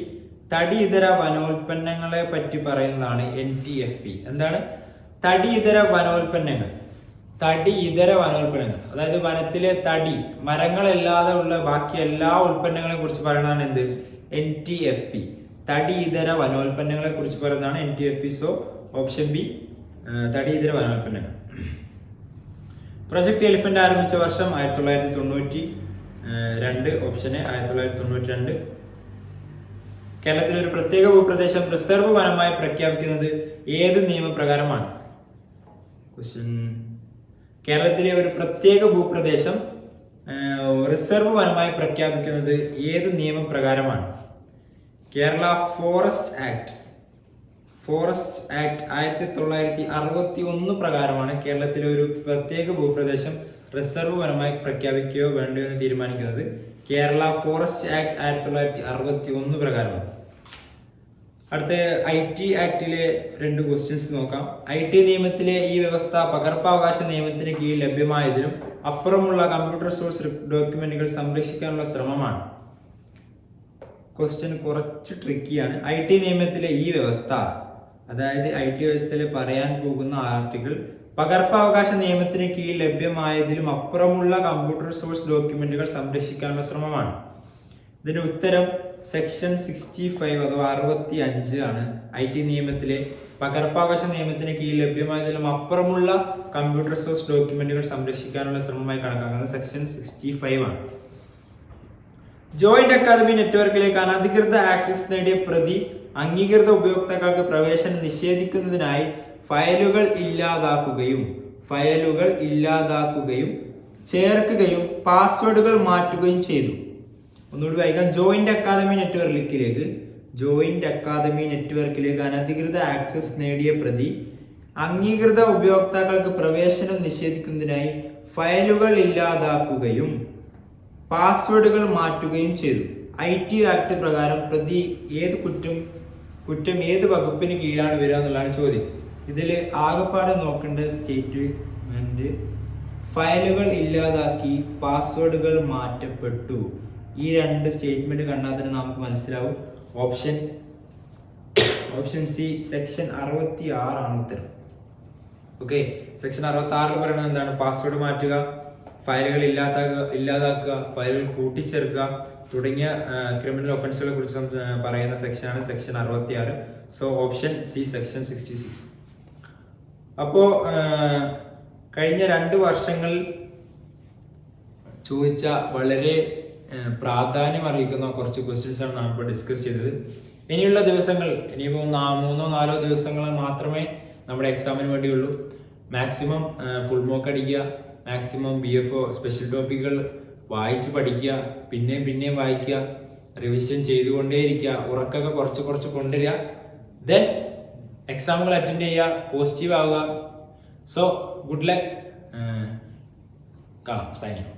തടി ഇതര വനോൽപ്പന്നങ്ങളെ പറ്റി പറയുന്നതാണ് NTFP. എന്താണ് തടി ഇതര വനോൽപ്പന്നങ്ങൾ? തടി ഇതര വനോൽപ്പന്നങ്ങൾ അതായത് വനത്തിലെ തടി, മരങ്ങളല്ലാതെ ഉള്ള ബാക്കി എല്ലാ ഉൽപ്പന്നങ്ങളെ കുറിച്ച് പറയുന്നതാണ് എന്ത്? NTFP. തടി ഇതര വനോൽപ്പന്നങ്ങളെ കുറിച്ച് പറയുന്നതാണ് NTFP. സോ ഓപ്ഷൻ ബി തടി ഇതര വനോൽപ്പന്നങ്ങൾ. പ്രൊജക്ട് എലിഫന്റ് ആരംഭിച്ച വർഷം 1992. Option A 1992. കേരളത്തിലെ ഒരു പ്രത്യേക ഭൂപ്രദേശം റിസർവ് വനമായി പ്രഖ്യാപിക്കുന്നത് ഏത് നിയമപ്രകാരമാണ്? ക്വസ്റ്റ്യൻ, കേരളത്തിലെ ഒരു പ്രത്യേക ഭൂപ്രദേശം റിസർവ് വനമായി പ്രഖ്യാപിക്കുന്നത് ഏത് നിയമപ്രകാരമാണ്? Kerala forest act. Forest act 1961 പ്രകാരമാണ് കേരളത്തിലെ ഒരു പ്രത്യേക ഭൂപ്രദേശം റിസർവ് വനമായി പ്രഖ്യാപിക്കുകയോ വേണ്ടയോ എന്ന് തീരുമാനിക്കുന്നത്. കേരള ഫോറസ്റ്റ് ആക്ട് 1961 പ്രകാരമാണ്. അടുത്ത IT ആക്ടിലെ 2 ക്വസ്റ്റ്യൻസ് നോക്കാം. IT നിയമത്തിലെ ഈ വ്യവസ്ഥ പകർപ്പവകാശ നിയമത്തിന് കീഴിൽ ലഭ്യമായതിനും അപ്പുറമുള്ള കമ്പ്യൂട്ടർ സോഴ്സ് ഡോക്യുമെന്റുകൾ സംരക്ഷിക്കാനുള്ള ശ്രമമാണ്. ക്വസ്റ്റ്യൻ കുറച്ച് ട്രിക്കിയാണ്. IT നിയമത്തിലെ ഈ വ്യവസ്ഥ, അതായത് IT വ്യവസ്ഥയിൽ പറയാൻ പോകുന്ന ആർട്ടിക്കിൾ പകർപ്പവകാശ നിയമത്തിന് കീഴിൽ ലഭ്യമായതിലും അപ്പുറമുള്ള കമ്പ്യൂട്ടർ സോഴ്സ് ഡോക്യുമെന്റുകൾ സംരക്ഷിക്കാനുള്ള ശ്രമമാണ്. ഇതിന്റെ ഉത്തരം സെക്ഷൻ 65 അഥവാ 65 ആണ്. IT നിയമത്തിലെ പകർപ്പവകാശ നിയമത്തിന് കീഴിൽ ലഭ്യമായതിലും അപ്പുറമുള്ള കമ്പ്യൂട്ടർ സോഴ്സ് ഡോക്യുമെന്റുകൾ സംരക്ഷിക്കാനുള്ള ശ്രമമായി കണക്കാക്കുന്നത് സെക്ഷൻ 65 ആണ്. ജോയിന്റ് അക്കാദമി നെറ്റ്വർക്കിലേക്ക് അനധികൃത ആക്സസ് നേടിയ പ്രതി അംഗീകൃത ഉപയോക്താക്കൾക്ക് പ്രവേശനം നിഷേധിക്കുന്നതിനായി ഫയലുകൾ ഇല്ലാതാക്കുകയും ചേർക്കുകയും പാസ്വേഡുകൾ മാറ്റുകയും ചെയ്തു. ഒന്നുകൂടി വായിക്കാം. ജോയിന്റ് അക്കാദമി നെറ്റ്വർക്കിലേക്ക് അനധികൃത ആക്സസ് നേടിയ പ്രതി അംഗീകൃത ഉപയോക്താക്കൾക്ക് പ്രവേശനം നിഷേധിക്കുന്നതിനായി ഫയലുകൾ ഇല്ലാതാക്കുകയും പാസ്വേഡുകൾ മാറ്റുകയും ചെയ്തു. IT ആക്ട് പ്രകാരം പ്രതി കുറ്റം ഏത് വകുപ്പിന് കീഴിലാണ് വരിക എന്നുള്ളതാണ് ചോദ്യം. ഇതിൽ ആകെപ്പാടെ നോക്കേണ്ട സ്റ്റേറ്റ്മെന്റ് ഫയലുകൾ ഇല്ലാതാക്കി, പാസ്വേഡുകൾ മാറ്റപ്പെട്ടു. ഈ 2 സ്റ്റേറ്റ്മെന്റ് കണ്ടാൽ തന്നെ നമുക്ക് മനസ്സിലാവും. ഓപ്ഷൻ സി സെക്ഷൻ 66 ആണ് ഉത്തരം. ഓക്കെ, സെക്ഷൻ 66 പറയുന്നത് എന്താണ്? പാസ്വേഡ് മാറ്റുക, ഫയലുകൾ ഇല്ലാതാക്കുക, ഫയലുകൾ കൂട്ടിച്ചേർക്കുക തുടങ്ങിയ ക്രിമിനൽ ഒഫൻസുകളെ കുറിച്ച് പറയുന്ന സെക്ഷനാണ് section 66. So option C section 66. അപ്പോ കഴിഞ്ഞ 2 വർഷങ്ങളിൽ ചോദിച്ച വളരെ പ്രാധാന്യം അറിയിക്കുന്ന കുറച്ച് ക്വസ്റ്റ്യൻസ് ആണ് നാം ഇപ്പോൾ ഡിസ്കസ് ചെയ്തത്. ഇനിയുള്ള ദിവസങ്ങൾ, ഇനിയിപ്പോൾ 3-4 ദിവസങ്ങൾ മാത്രമേ നമ്മുടെ എക്സാമിന് വേണ്ടിയുള്ളൂ. മാക്സിമം ഫുൾ മോക്ക് അടിക്കുക, മാക്സിമം BFO സ്പെഷ്യൽ ടോപ്പിക്കുകൾ വായിച്ച് പഠിക്കുക, പിന്നെയും വായിക്കുക. റിവിഷൻ ചെയ്തുകൊണ്ടേയിരിക്കുക, ഉറക്കൊക്കെ കുറച്ച് കുറച്ച് കൊണ്ടുവരിക. ദെൻ എക്സാമുകൾ അറ്റൻഡ് ചെയ്യുക, പോസിറ്റീവ് ആവുക. So good luck. കാണാം. സൈനിങ്.